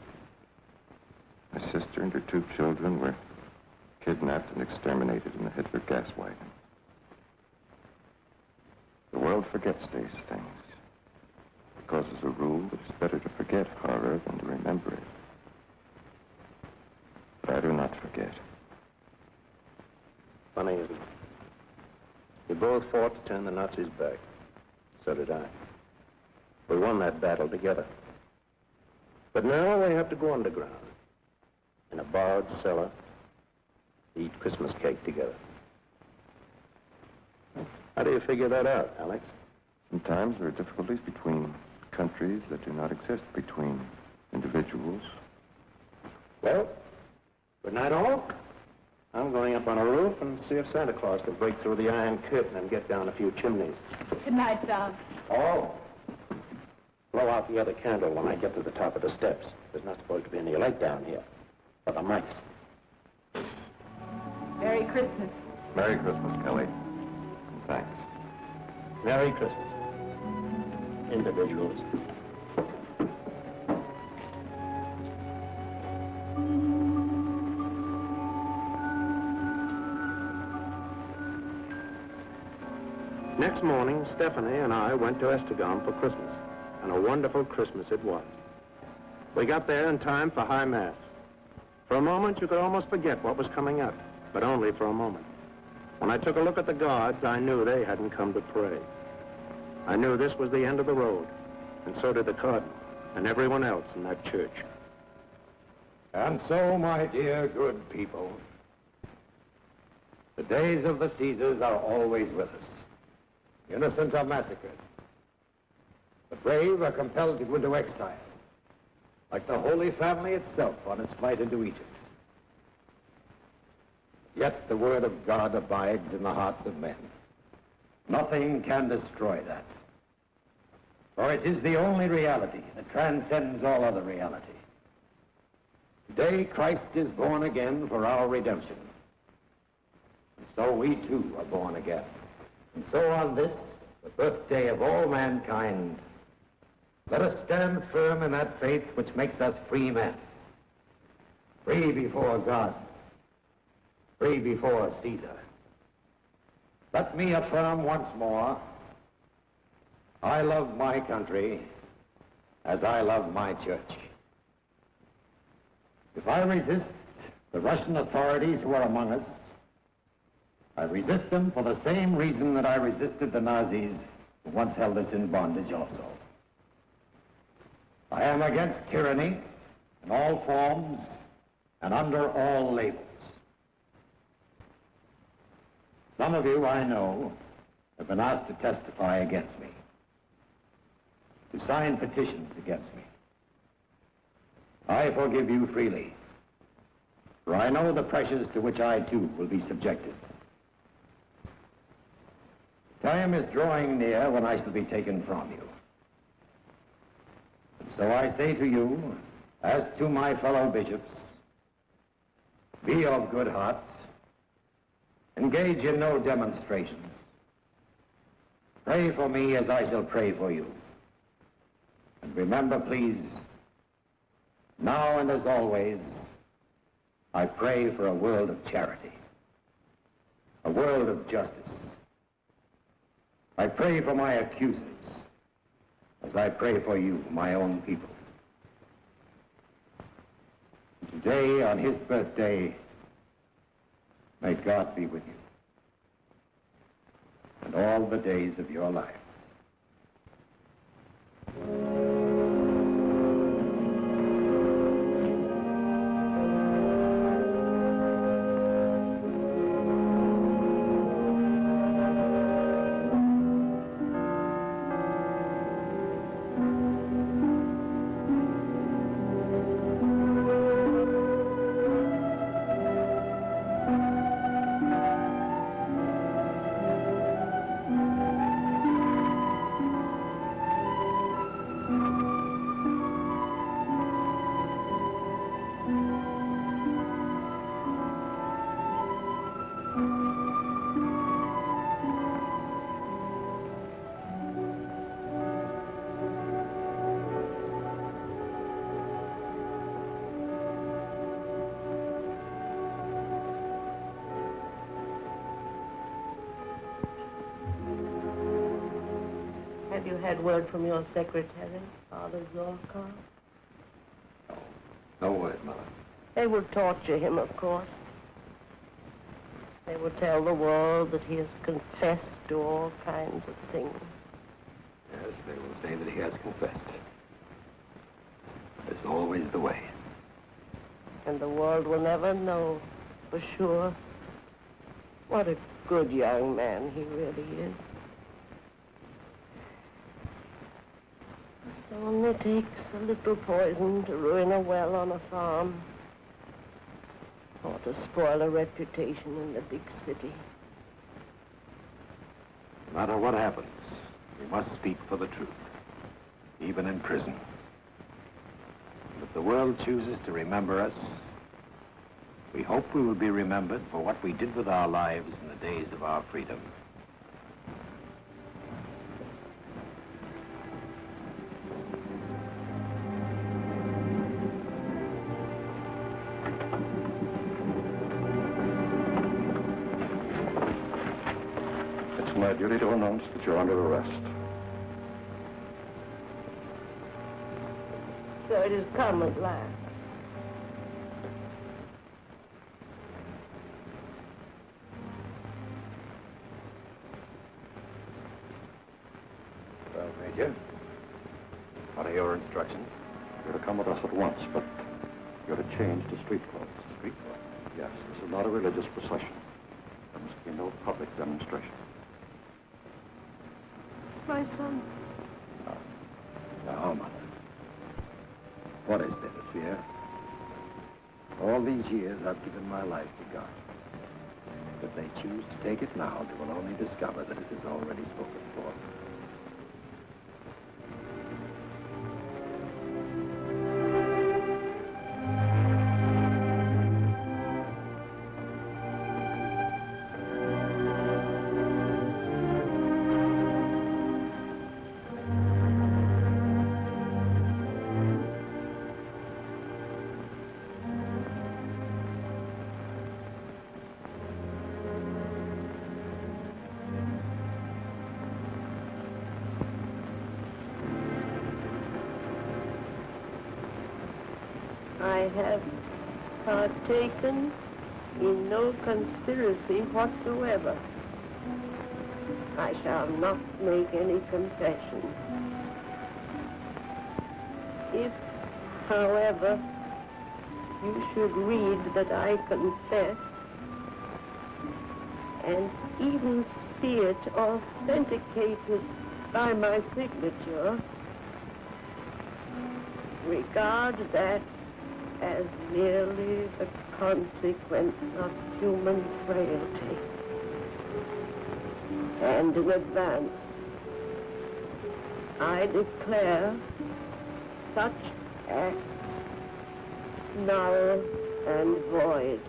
My sister and her 2 children were kidnapped and exterminated in the Hitler gas wagon. The world forgets these things. Because as a rule, it's better to forget horror than to remember it. But I do not forget. Funny, isn't it? We both fought to turn the Nazis back. So did I. We won that battle together. But now they have to go underground. in a barred cellar, to eat Christmas cake together. How do you figure that out, Alex? Sometimes there are difficulties between countries that do not exist between individuals. Well, good night, all. I'm going up on a roof and see if Santa Claus can break through the iron curtain and get down a few chimneys. Good night, Don. Oh. Blow out the other candle when I get to the top of the steps. There's not supposed to be any light down here. But the mice. Merry Christmas. Merry Christmas, Kelly. And thanks. Merry Christmas. Individuals. Next morning, Stephanie and I went to Estegon for Christmas, and a wonderful Christmas it was. We got there in time for High Mass. For a moment, you could almost forget what was coming up, but only for a moment. When I took a look at the guards, I knew they hadn't come to pray. I knew this was the end of the road, and so did the cardinal and everyone else in that church. And so, my dear good people, the days of the Caesars are always with us. Innocents are massacred. The brave are compelled to go into exile, like the Holy Family itself on its flight into Egypt. Yet the word of God abides in the hearts of men. Nothing can destroy that. For it is the only reality that transcends all other reality. Today, Christ is born again for our redemption. And so we too are born again. And so on this, the birthday of all mankind, let us stand firm in that faith which makes us free men. Free before God. Free before Caesar. Let me affirm once more, I love my country as I love my church. If I resist the Russian authorities who are among us, I resist them for the same reason that I resisted the Nazis who once held us in bondage also. I am against tyranny in all forms and under all labels. Some of you, I know, have been asked to testify against me, to sign petitions against me. I forgive you freely, for I know the pressures to which I too will be subjected. Time is drawing near when I shall be taken from you. And so I say to you, as to my fellow bishops, be of good heart, engage in no demonstrations. Pray for me as I shall pray for you. And remember, please, now and as always, I pray for a world of charity, a world of justice. I pray for my accusers, as I pray for you, my own people. Today, on his birthday, may God be with you, and all the days of your lives. Have you had word from your secretary, Father Zorkov? No word, Mother. They will torture him, of course. They will tell the world that he has confessed to all kinds of things. Yes, they will say that he has confessed. It's always the way. And the world will never know for sure what a good young man he really is. It only takes a little poison to ruin a well on a farm, or to spoil a reputation in the big city. No matter what happens, we must speak for the truth, even in prison. And if the world chooses to remember us, we hope we will be remembered for what we did with our lives in the days of our freedom. It's my duty to announce that you're under arrest. So it has come at last. Well, Major, what are your instructions? You're to come with us at once, but you're to change to street clothes. Street clothes? Yes, this is not a religious procession. There must be no public demonstration. My son. Now, Mother, what is there to fear? All these years I've given my life to God. If they choose to take it now, they will only discover that it is already spoken for. I have partaken in no conspiracy whatsoever. I shall not make any confession. If, however, you should read that I confess, and even see it authenticated by my signature, regard that as merely the consequence of human frailty. And in advance, I declare such acts null and void.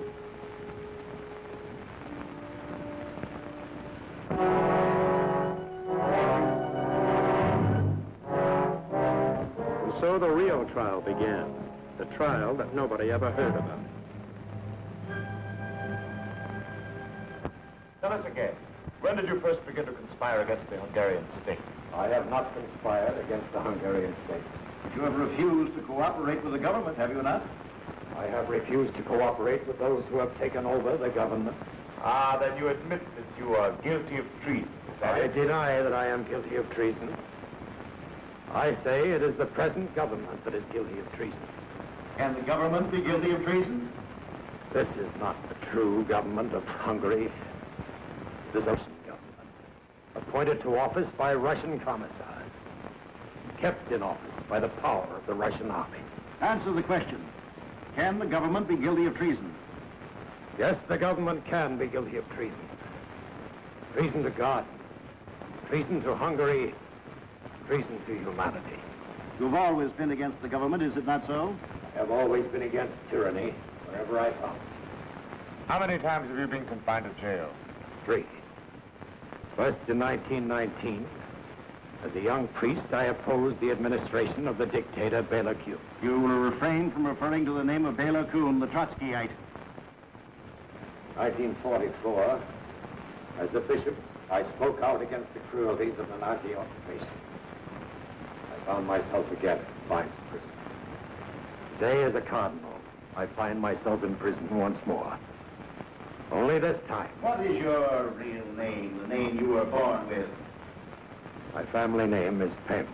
And so the real trial began. The trial that nobody ever heard about. Tell us again, when did you first begin to conspire against the Hungarian state? I have not conspired against the Hungarian state. You have refused to cooperate with the government, have you not? I have refused to cooperate with those who have taken over the government. Ah, then you admit that you are guilty of treason, is that I it? deny that I am guilty of treason. I say it is the present government that is guilty of treason. Can the government be guilty of treason? This is not the true government of Hungary. It is a Russian government, appointed to office by Russian commissars, kept in office by the power of the Russian army. Answer the question. Can the government be guilty of treason? Yes, the government can be guilty of treason. Treason to God, treason to Hungary, treason to humanity. You've always been against the government, is it not so? I have always been against tyranny wherever I found it. How many times have you been confined to jail? 3. First in 1919, as a young priest, I opposed the administration of the dictator Bela Kun. You will refrain from referring to the name of Bela Kun, the Trotskyite. 1944, as a bishop, I spoke out against the cruelties of the Nazi occupation. I found myself again in Fines prison. Today, as a cardinal, I find myself in prison once more. Only this time. What is your real name, the name you were born with? My family name is Pem.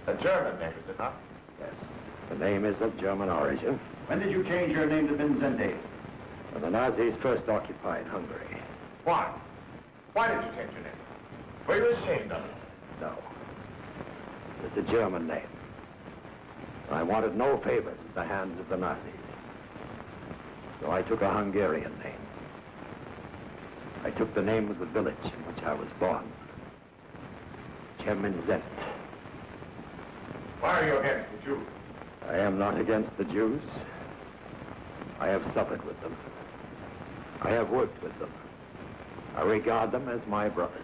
A German name, is it not? Yes. The name is of German origin. When did you change your name to Vincente? When the Nazis first occupied Hungary. Why? Why did you change your name? Were you ashamed of it? No. It's a German name. I wanted no favors at the hands of the Nazis. So I took a Hungarian name. I took the name of the village in which I was born. Chemnitz. Why are you against the Jews? I am not against the Jews. I have suffered with them. I have worked with them. I regard them as my brothers.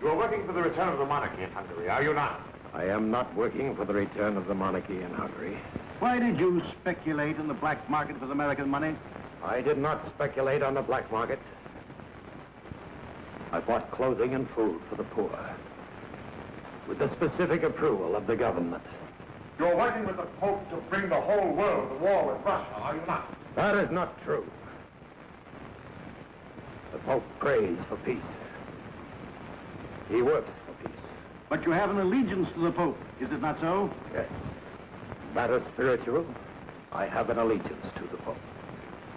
You are working for the return of the monarchy in Hungary, are you not? I am not working for the return of the monarchy in Hungary. Why did you speculate in the black market with American money? I did not speculate on the black market. I bought clothing and food for the poor, with the specific approval of the government. You're working with the Pope to bring the whole world to war with Russia, are you not? That is not true. The Pope prays for peace. He works for peace. But you have an allegiance to the Pope, is it not so? Yes. Matter spiritual, I have an allegiance to the Pope.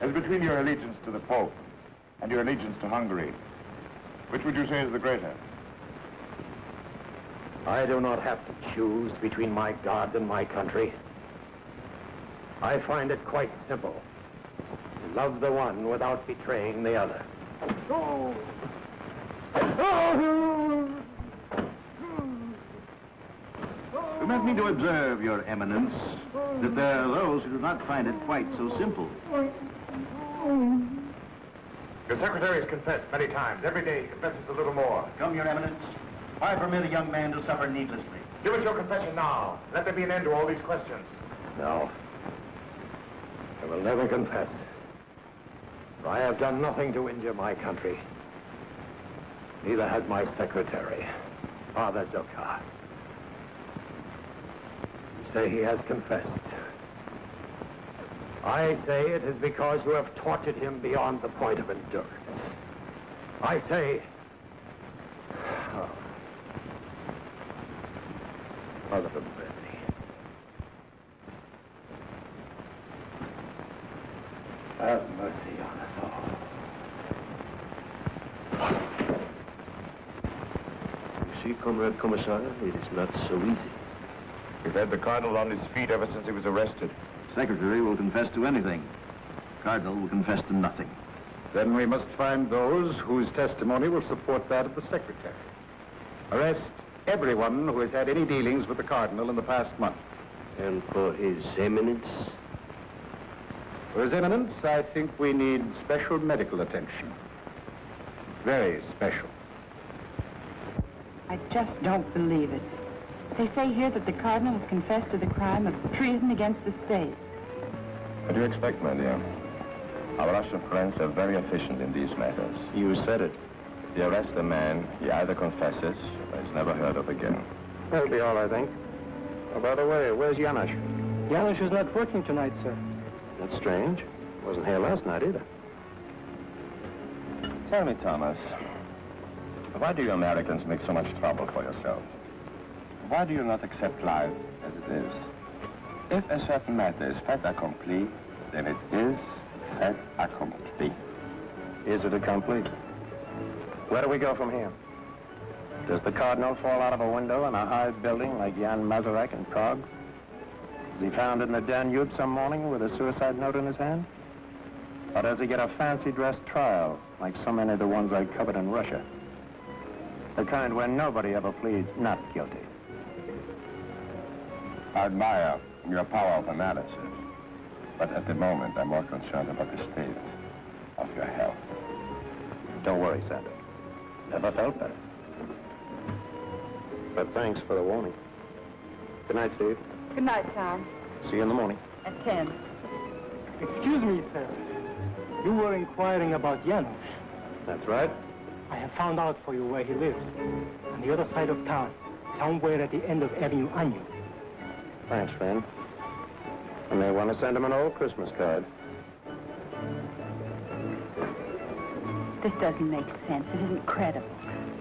As between your allegiance to the Pope and your allegiance to Hungary, which would you say is the greater? I do not have to choose between my God and my country. I find it quite simple. Love the one without betraying the other. Permit me to observe, Your Eminence, that there are those who do not find it quite so simple. Your secretary has confessed many times. Every day he confesses a little more. Come, Your Eminence. Why permit a young man to suffer needlessly? Give us your confession now. Let there be an end to all these questions. No. I will never confess. For I have done nothing to injure my country. Neither has my secretary, Father Zokar. You say he has confessed. I say it is because you have tortured him beyond the point of endurance. I say... Oh. Father of mercy. Have mercy on us all. You see, Comrade Commissar, it is not so easy. We've had the Cardinal on his feet ever since he was arrested. Secretary will confess to anything. Cardinal will confess to nothing. Then we must find those whose testimony will support that of the Secretary. Arrest everyone who has had any dealings with the Cardinal in the past month. And for His Eminence? For His Eminence, I think we need special medical attention. Very special. I just don't believe it. They say here that the Cardinal has confessed to the crime of treason against the state. What do you expect, my dear? Our Russian friends are very efficient in these matters. You said it. If they arrest a man, he either confesses or is never heard of again. That'll be all, I think. Oh, by the way, where's Janusz? Janusz is not working tonight, sir. That's strange. Wasn't here last night either. Tell me, Thomas, why do you Americans make so much trouble for yourselves? Why do you not accept life as it is? If a certain matter is fait accompli, then it is fait accompli. Is it accompli? Where do we go from here? Does the Cardinal fall out of a window in a high building like Jan Mazurek in Prague? Is he found in the Danube some morning with a suicide note in his hand? Or does he get a fancy-dress trial, like so many of the ones I covered in Russia? The kind where nobody ever pleads not guilty. I admire your power of analysis, but at the moment I'm more concerned about the state of your health. Don't worry, Sandra. Never felt better. But thanks for the warning. Good night, Steve. Good night, Tom. See you in the morning. At 10. Excuse me, sir. You were inquiring about Janusz. That's right. I have found out for you where he lives. On the other side of town, somewhere at the end of Avenue Anjou. Thanks, friend. I may want to send him an old Christmas card. This doesn't make sense. It isn't credible.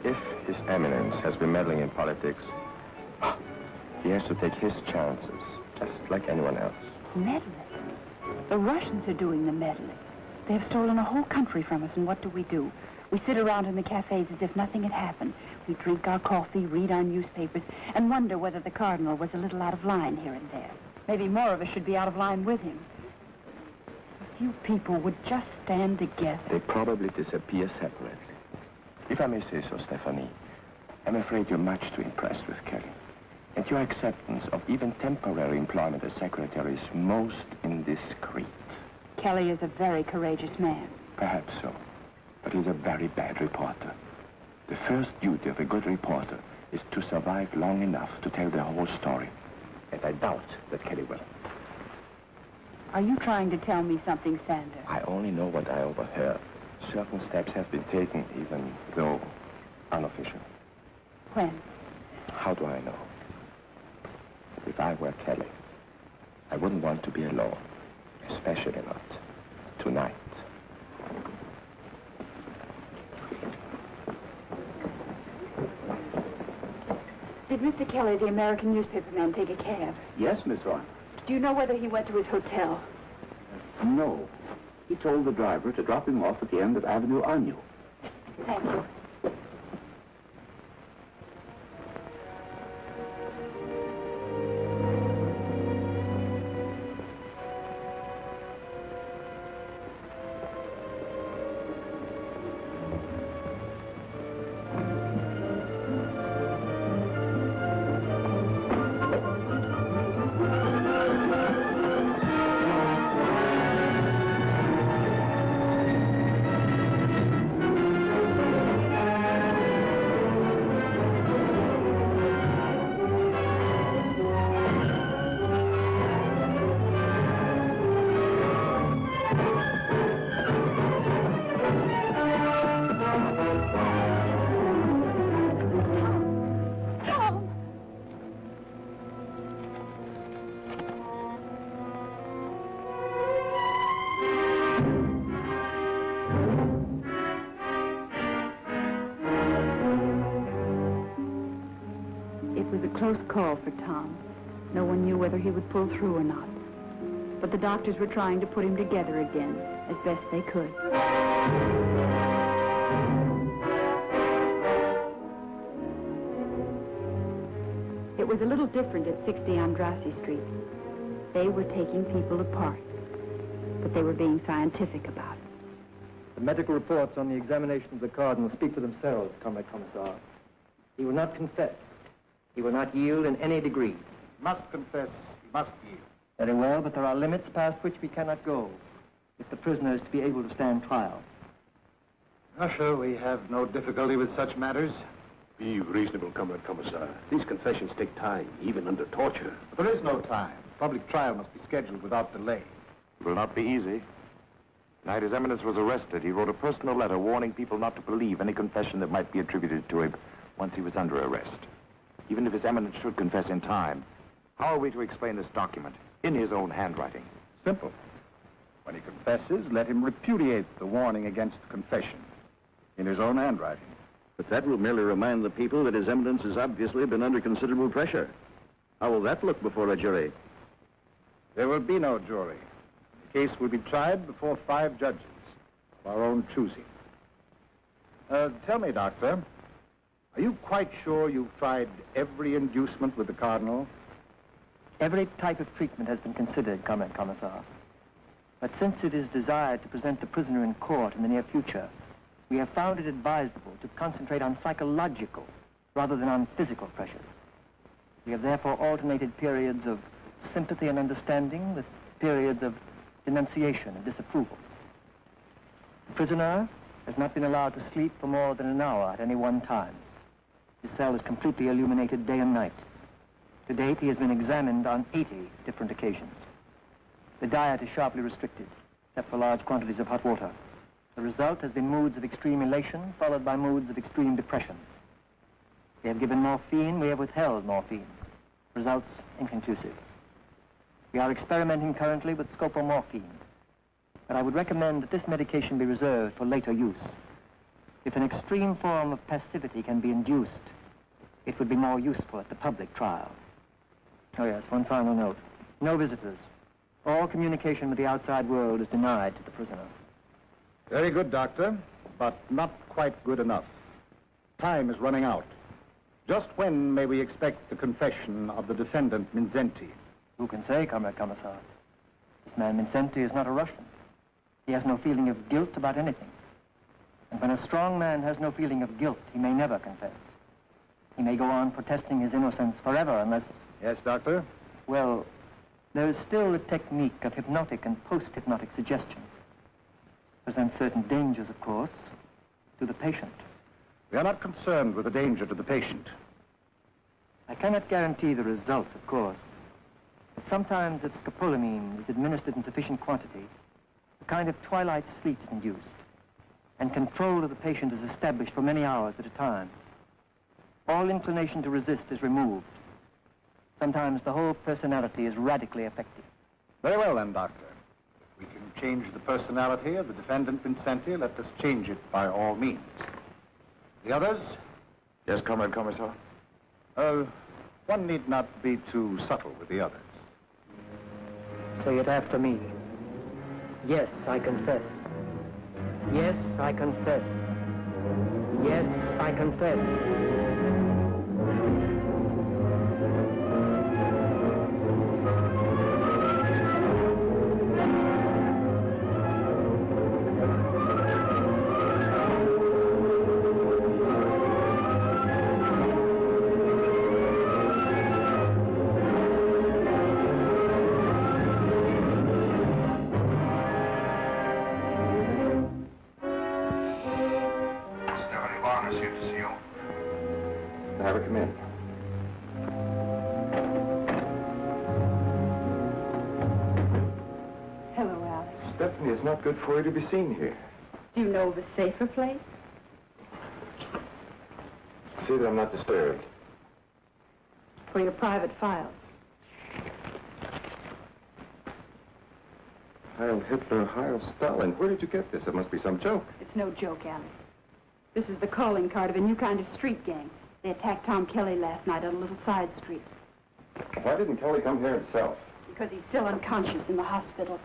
If His Eminence has been meddling in politics, he has to take his chances, just like anyone else. Meddling? The Russians are doing the meddling. They have stolen a whole country from us, and what do? We sit around in the cafes as if nothing had happened. We drink our coffee, read our newspapers, and wonder whether the Cardinal was a little out of line here and there. Maybe more of us should be out of line with him. A few people would just stand together. They probably disappear separately. If I may say so, Stephanie, I'm afraid you're much too impressed with Kelly. And your acceptance of even temporary employment as secretary is most indiscreet. Kelly is a very courageous man. Perhaps so. But he's a very bad reporter. The first duty of a good reporter is to survive long enough to tell the whole story. And I doubt that Kelly will. Are you trying to tell me something, Sander? I only know what I overheard. Certain steps have been taken, even though unofficial. When? How do I know? If I were Kelly, I wouldn't want to be alone, especially not tonight. Did Mr. Kelly, the American newspaper man, take a cab? Yes, Miss Ron. Do you know whether he went to his hotel? No. He told the driver to drop him off at the end of Avenue Agnew. Thank you. Close call for Tom. No one knew whether he would pull through or not. But the doctors were trying to put him together again, as best they could. It was a little different at 60 Andrassy Street. They were taking people apart, but they were being scientific about it. The medical reports on the examination of the Cardinal speak for themselves, Comrade Commissar. He will not confess. He will not yield in any degree. Must confess, he must yield. Very well, but there are limits past which we cannot go if the prisoner is to be able to stand trial. Russia, we have no difficulty with such matters. Be reasonable, Comrade Commissar. These confessions take time, even under torture. But there is no time. Public trial must be scheduled without delay. It will not be easy. The night His Eminence was arrested, he wrote a personal letter warning people not to believe any confession that might be attributed to him once he was under arrest. Even if His Eminence should confess in time, how are we to explain this document in his own handwriting? Simple. When he confesses, let him repudiate the warning against confession in his own handwriting. But that will merely remind the people that His Eminence has obviously been under considerable pressure. How will that look before a jury? There will be no jury. The case will be tried before 5 judges of our own choosing. Tell me, Doctor, are you quite sure you've tried every inducement with the Cardinal? Every type of treatment has been considered, Comrade Commissar. But since it is desired to present the prisoner in court in the near future, we have found it advisable to concentrate on psychological rather than on physical pressures. We have therefore alternated periods of sympathy and understanding with periods of denunciation and disapproval. The prisoner has not been allowed to sleep for more than an hour at any one time. His cell is completely illuminated day and night. To date, he has been examined on 80 different occasions. The diet is sharply restricted, except for large quantities of hot water. The result has been moods of extreme elation, followed by moods of extreme depression. We have given morphine, we have withheld morphine. Results inconclusive. We are experimenting currently with scopomorphine, but I would recommend that this medication be reserved for later use. If an extreme form of passivity can be induced, it would be more useful at the public trial. Oh yes, one final note. No visitors. All communication with the outside world is denied to the prisoner. Very good, Doctor, but not quite good enough. Time is running out. Just when may we expect the confession of the defendant, Minzenti? Who can say, Comrade Commissar? This man Minzenti is not a Russian. He has no feeling of guilt about anything. And when a strong man has no feeling of guilt, he may never confess. He may go on protesting his innocence forever unless... Yes, Doctor? Well, there is still a technique of hypnotic and post-hypnotic suggestion. Presents certain dangers, of course, to the patient. We are not concerned with the danger to the patient. I cannot guarantee the results, of course. But sometimes if scopolamine is administered in sufficient quantity, a kind of twilight sleep is induced, and control of the patient is established for many hours at a time. All inclination to resist is removed. Sometimes the whole personality is radically affected. Very well, then, Doctor. If we can change the personality of the defendant Minzenti, let us change it by all means. The others? Yes, Comrade Commissar? One need not be too subtle with the others. Say it after me. Yes, I confess. Yes, I confess. Yes, I confess. Have her come in. Hello, Alex. Stephanie, it's not good for you to be seen here. Do you know of a safer place? See that I'm not disturbed. For your private files. Heil Hitler, Heil Stalin. Where did you get this? It must be some joke. It's no joke, Alex. This is the calling card of a new kind of street gang. They attacked Tom Kelly last night on a little side street. Why didn't Kelly come here himself? Because he's still unconscious in the hospital.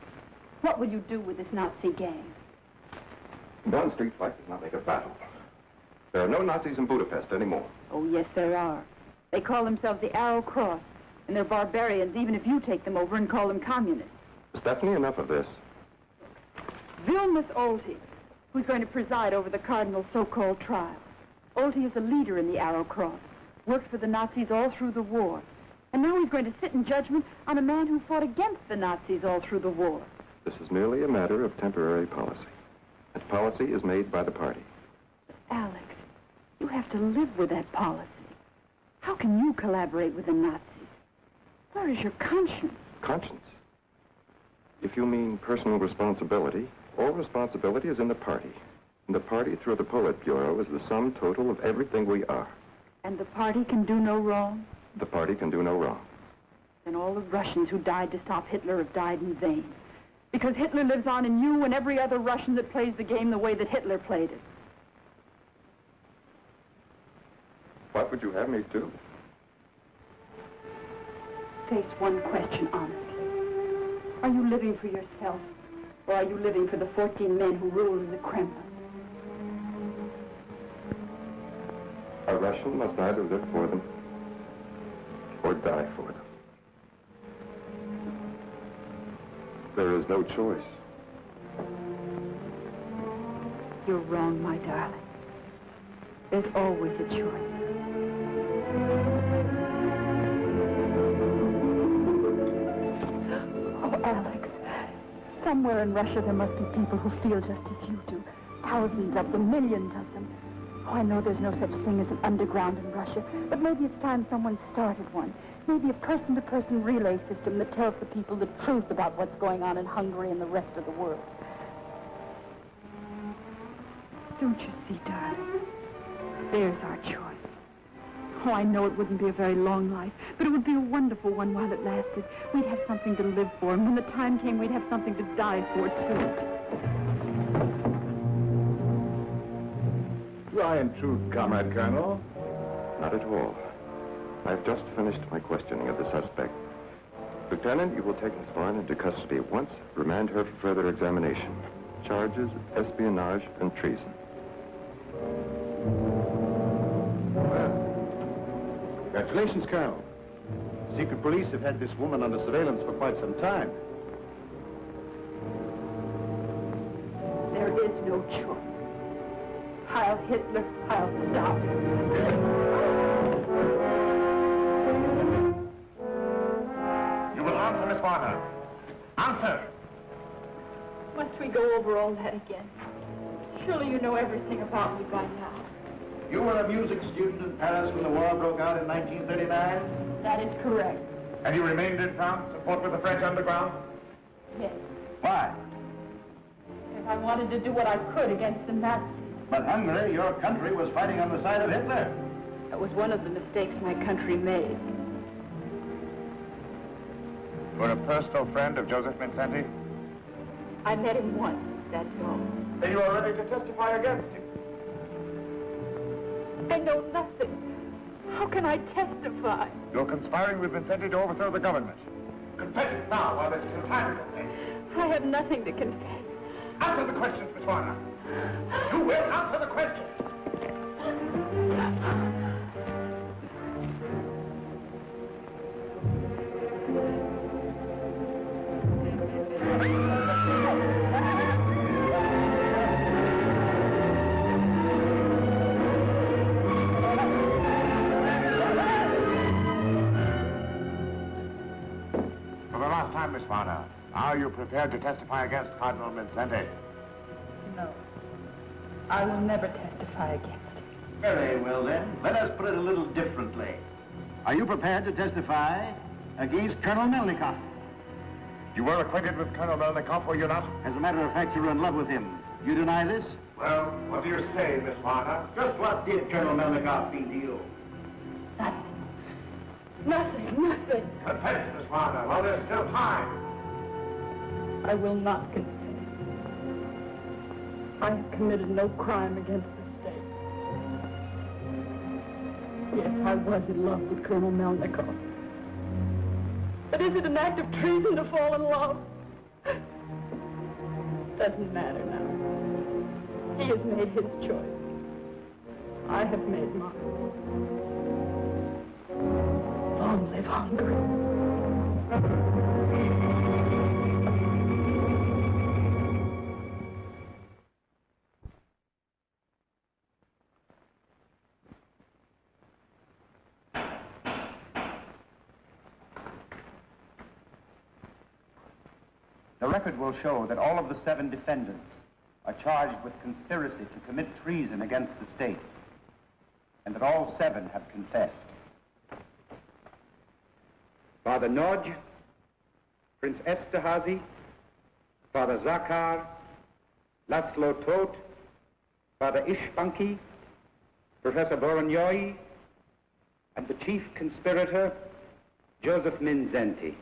What will you do with this Nazi gang? One street fight does not make a battle. There are no Nazis in Budapest anymore. Oh, yes, there are. They call themselves the Arrow Cross, and they're barbarians even if you take them over and call them communists. Stephanie, enough of this. Vilmos Olty, who's going to preside over the Cardinal's so-called trial. Olty is a leader in the Arrow Cross, worked for the Nazis all through the war. And now he's going to sit in judgment on a man who fought against the Nazis all through the war. This is merely a matter of temporary policy. And policy is made by the party. Alex, you have to live with that policy. How can you collaborate with the Nazis? Where is your conscience? Conscience? If you mean personal responsibility, all responsibility is in the party. And the party, through the Politburo, is the sum total of everything we are. And the party can do no wrong? The party can do no wrong. Then all the Russians who died to stop Hitler have died in vain. Because Hitler lives on in you and every other Russian that plays the game the way that Hitler played it. What would you have me do? Face one question honestly. Are you living for yourself, or are you living for the 14 men who rule in the Kremlin? A Russian must either live for them or die for them. There is no choice. You're wrong, my darling. There's always a choice. Oh, Alex, somewhere in Russia there must be people who feel just as you do. Thousands of them, millions of them. Oh, I know there's no such thing as an underground in Russia, but maybe it's time someone started one. Maybe a person-to-person relay system that tells the people the truth about what's going on in Hungary and the rest of the world. Don't you see, darling? There's our choice. Oh, I know it wouldn't be a very long life, but it would be a wonderful one while it lasted. We'd have something to live for, and when the time came, we'd have something to die for, too. Do I intrude, Comrade Colonel? Not at all. I've just finished my questioning of the suspect. Lieutenant, you will take Miss Vaughn into custody at once. Remand her for further examination. Charges, espionage, and treason. Congratulations, Colonel. Secret police have had this woman under surveillance for quite some time. There is no choice. Heil Hitler, Heil Stalin. You will answer, Miss Warner. Answer! Must we go over all that again? Surely you know everything about me by now. You were a music student in Paris when the war broke out in 1939? That is correct. And you remained in France to support with the French underground? Yes. Why? If I wanted to do what I could against the Nazis. But Hungary, your country, was fighting on the side of Hitler. That was one of the mistakes my country made. You were a personal friend of Joseph Mincetti? I met him once, that's all. Then you are ready to testify against him? I know nothing. How can I testify? You're conspiring with Mincetti to overthrow the government. Confess it now while there's still time. I have nothing to confess. Answer the questions, Miss Warner. You will answer the questions. For the last time, Miss Warner, are you prepared to testify against Cardinal Mincetti? No. I will never testify against him. Very well, then. Let us put it a little differently. Are you prepared to testify against Colonel Melnikov? You were acquainted with Colonel Melnikov, were you not? As a matter of fact, you were in love with him. You deny this? Well, what do you say, Miss Warner? Just what did Colonel Melnikov mean to you? Nothing. Confess, Miss Warner, while there's still time. I will not confess. I have committed no crime against the state. Yes, I was in love with Colonel Melnikov. But is it an act of treason to fall in love? Doesn't matter now. He has made his choice. I have made mine. Long live Hungary. The record will show that all of the 7 defendants are charged with conspiracy to commit treason against the state, and that all 7 have confessed. Father Nodge, Prince Esterhazy, Father Zakar, Laszlo Todt, Father Ishbanki, Professor Boronyoi, and the chief conspirator, Joseph Mincetti.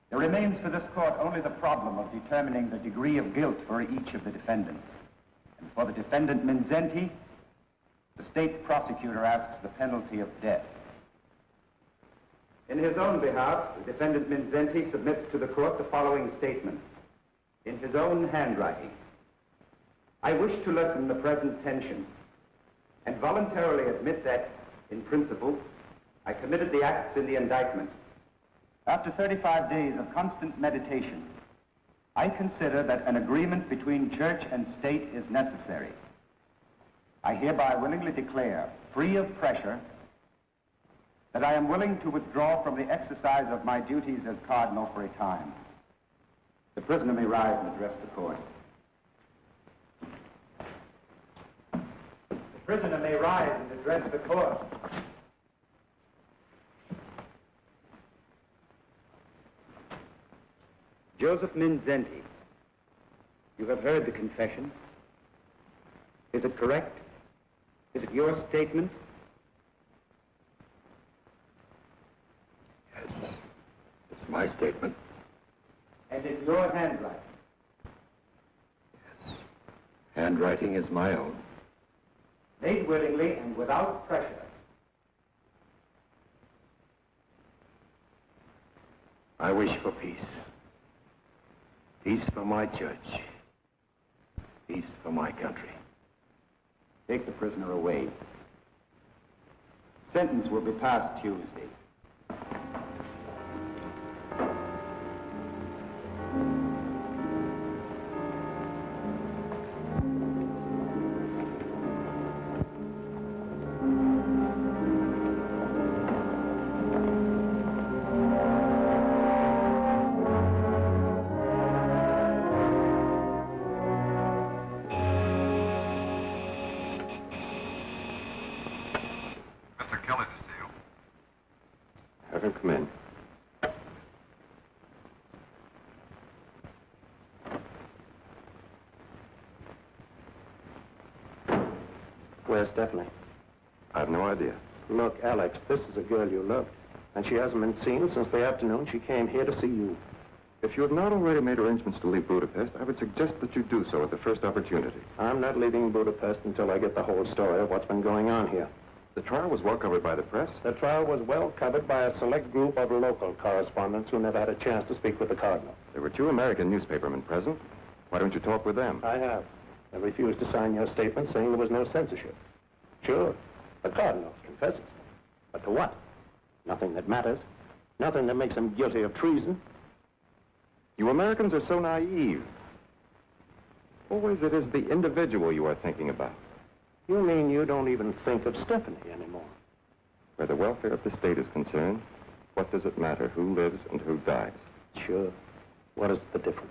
There remains for this court only the problem of determining the degree of guilt for each of the defendants. And for the defendant Mincetti, the state prosecutor asks the penalty of death. In his own behalf, the defendant Mincetti submits to the court the following statement. In his own handwriting, I wish to lessen the present tension and voluntarily admit that, in principle, I committed the acts in the indictment. After 35 days of constant meditation, I consider that an agreement between church and state is necessary. I hereby willingly declare, free of pressure, that I am willing to withdraw from the exercise of my duties as cardinal for a time. The prisoner may rise and address the court. The prisoner may rise and address the court. Joseph Mincetti, you have heard the confession. Is it correct? Is it your statement? Yes, it's my statement. And in your handwriting? Yes, handwriting is my own. Made willingly and without pressure. I wish for peace. Peace for my church. Peace for my country. Take the prisoner away. Sentence will be passed Tuesday. Have him come in. Where's Stephanie? I have no idea. Look, Alex, this is a girl you loved, and she hasn't been seen since the afternoon she came here to see you. If you have not already made arrangements to leave Budapest, I would suggest that you do so at the first opportunity. I'm not leaving Budapest until I get the whole story of what's been going on here. The trial was well covered by the press. The trial was well covered by a select group of local correspondents who never had a chance to speak with the Cardinal. There were 2 American newspapermen present. Why don't you talk with them? I have. They refused to sign your statement saying there was no censorship. Sure, the Cardinal confesses. But to what? Nothing that matters. Nothing that makes him guilty of treason. You Americans are so naive. Always it is the individual you are thinking about. You mean you don't even think of Stephanie anymore? Where the welfare of the state is concerned, what does it matter who lives and who dies? Sure. What is the difference?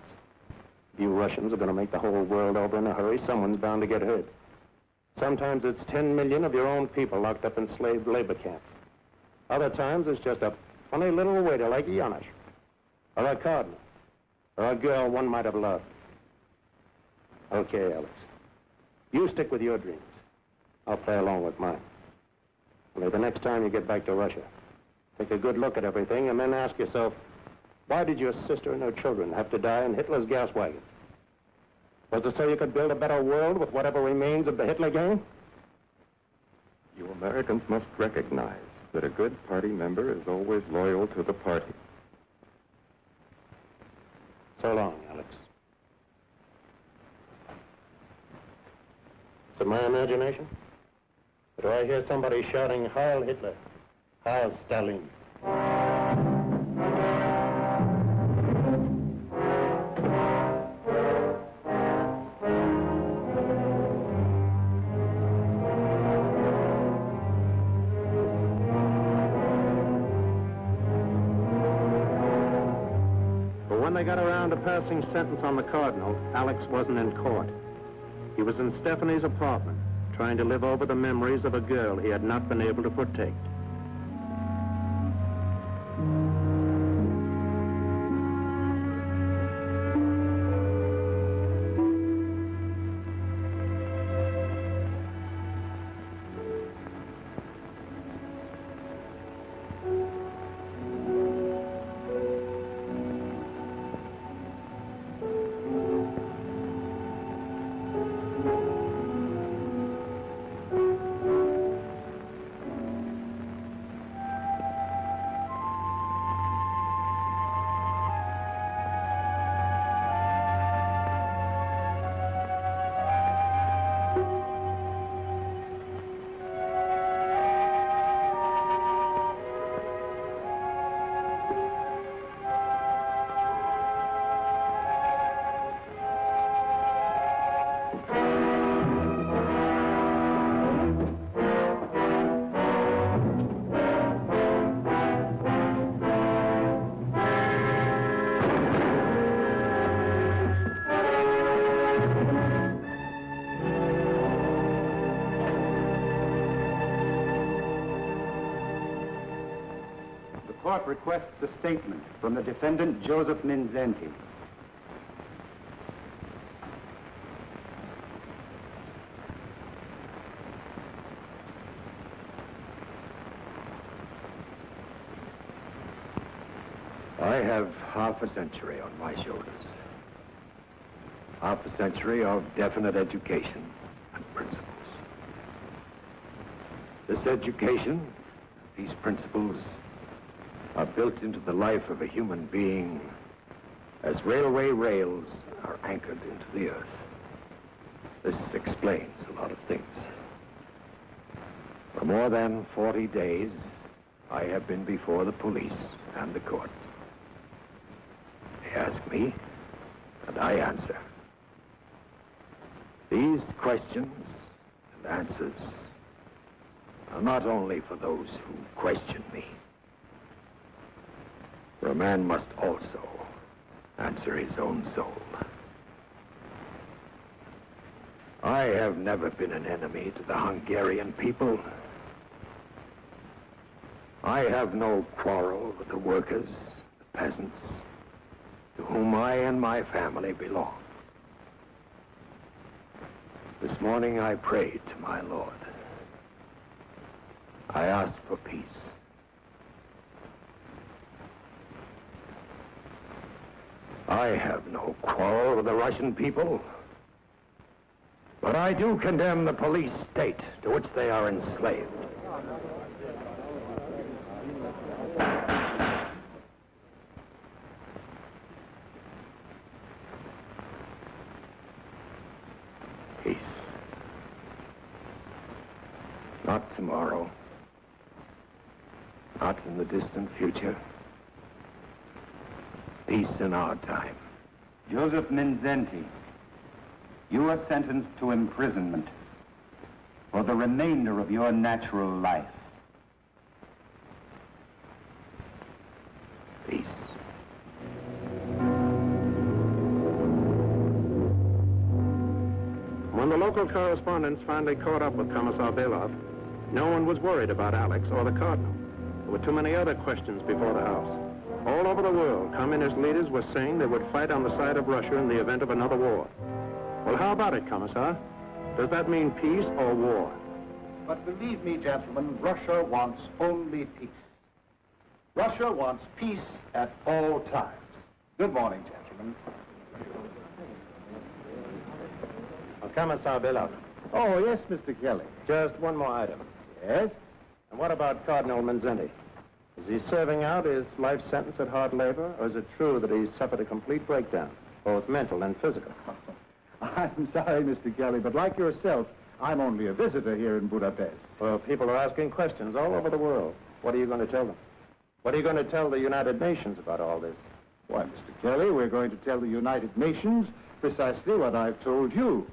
If you Russians are going to make the whole world over in a hurry, someone's bound to get hurt. Sometimes it's 10 million of your own people locked up in slave labor camps. Other times it's just a funny little waiter like Janusz, or a cardinal, or a girl one might have loved. Okay, Alex. You stick with your dreams. I'll play along with mine. Only the next time you get back to Russia, take a good look at everything and then ask yourself, why did your sister and her children have to die in Hitler's gas wagon? Was it so you could build a better world with whatever remains of the Hitler gang? You Americans must recognize that a good party member is always loyal to the party. So long, Alex. Is it my imagination? Or do I hear somebody shouting, Heil Hitler, Heil Stalin? But when they got around to passing sentence on the Cardinal, Alex wasn't in court. He was in Stephanie's apartment, trying to live over the memories of a girl he had not been able to protect. The court requests a statement from the defendant, Joseph Minzenti. I have half a century on my shoulders. Half a century of definite education and principles. This education, these principles, are built into the life of a human being as railway rails are anchored into the earth. This explains a lot of things. For more than 40 days, I have been before the police and the court. They ask me, and I answer. These questions and answers are not only for those who question me, for a man must also answer his own soul. I have never been an enemy to the Hungarian people. I have no quarrel with the workers, the peasants, to whom I and my family belong. This morning I prayed to my Lord. I asked for peace. I have no quarrel with the Russian people, but I do condemn the police state to which they are enslaved. Peace. Not tomorrow. Not in the distant future. Peace in our time. Joseph Minzenti, you are sentenced to imprisonment for the remainder of your natural life. Peace. When the local correspondents finally caught up with Commissar Belov, no one was worried about Alex or the Cardinal. There were too many other questions before the House. All over the world, communist leaders were saying they would fight on the side of Russia in the event of another war. Well, how about it, Commissar? Does that mean peace or war? But believe me, gentlemen, Russia wants only peace. Russia wants peace at all times. Good morning, gentlemen. Commissar Belov. Oh, yes, Mr. Kelly. Just one more item. Yes? And what about Cardinal Minzenti? Is he serving out his life sentence at hard labor, or is it true that he's suffered a complete breakdown, both mental and physical? I'm sorry, Mr. Kelly, but like yourself, I'm only a visitor here in Budapest. Well, people are asking questions all over the world. What are you going to tell them? What are you going to tell the United Nations about all this? Why, Mr. Kelly, we're going to tell the United Nations precisely what I've told you.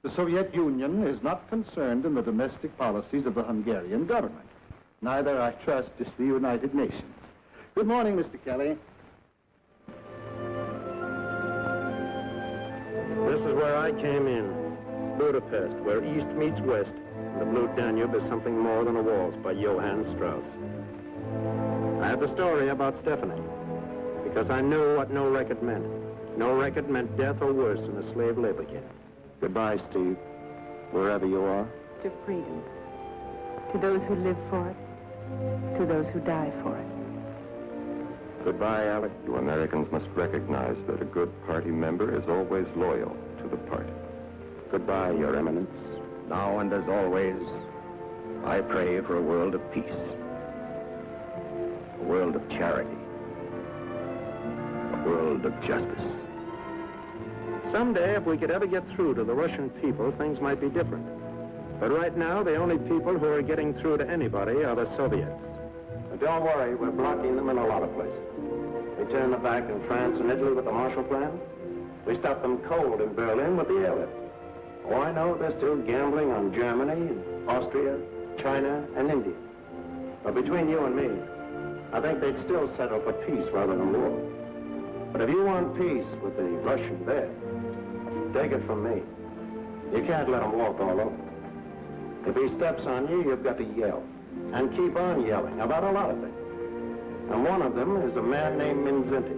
The Soviet Union is not concerned in the domestic policies of the Hungarian government. Neither, I trust, is the United Nations. Good morning, Mr. Kelly. This is where I came in. Budapest, where East meets West, and the Blue Danube is something more than a waltz by Johann Strauss. I had the story about Stephanie, because I knew what no record meant. No record meant death or worse in a slave labor camp. Goodbye, Steve, wherever you are. To freedom. To those who live for it. To those who die for it. Goodbye, Alec. You Americans must recognize that a good party member is always loyal to the party. Goodbye, Your Eminence. Now and as always, I pray for a world of peace. A world of charity. A world of justice. Someday, if we could ever get through to the Russian people, things might be different. But right now, the only people who are getting through to anybody are the Soviets. But don't worry, we're blocking them in a lot of places. We turned them back in France and Italy with the Marshall Plan. We stopped them cold in Berlin with the airlift. Oh, I know they're still gambling on Germany, and Austria, China, and India. But between you and me, I think they'd still settle for peace rather than war. But if you want peace with the Russian bear, take it from me. You can't let him walk all over. If he steps on you, you've got to yell. And keep on yelling about a lot of things. And one of them is a man named Minzenti.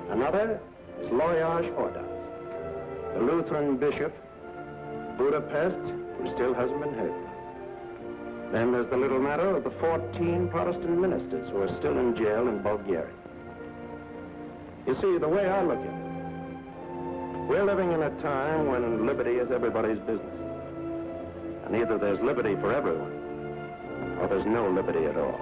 Another is Loyaj Ordas, the Lutheran bishop, Budapest, who still hasn't been hurt. Then there's the little matter of the 14 Protestant ministers who are still in jail in Bulgaria. You see, the way I look at it, we're living in a time when liberty is everybody's business. And either there's liberty for everyone, or there's no liberty at all.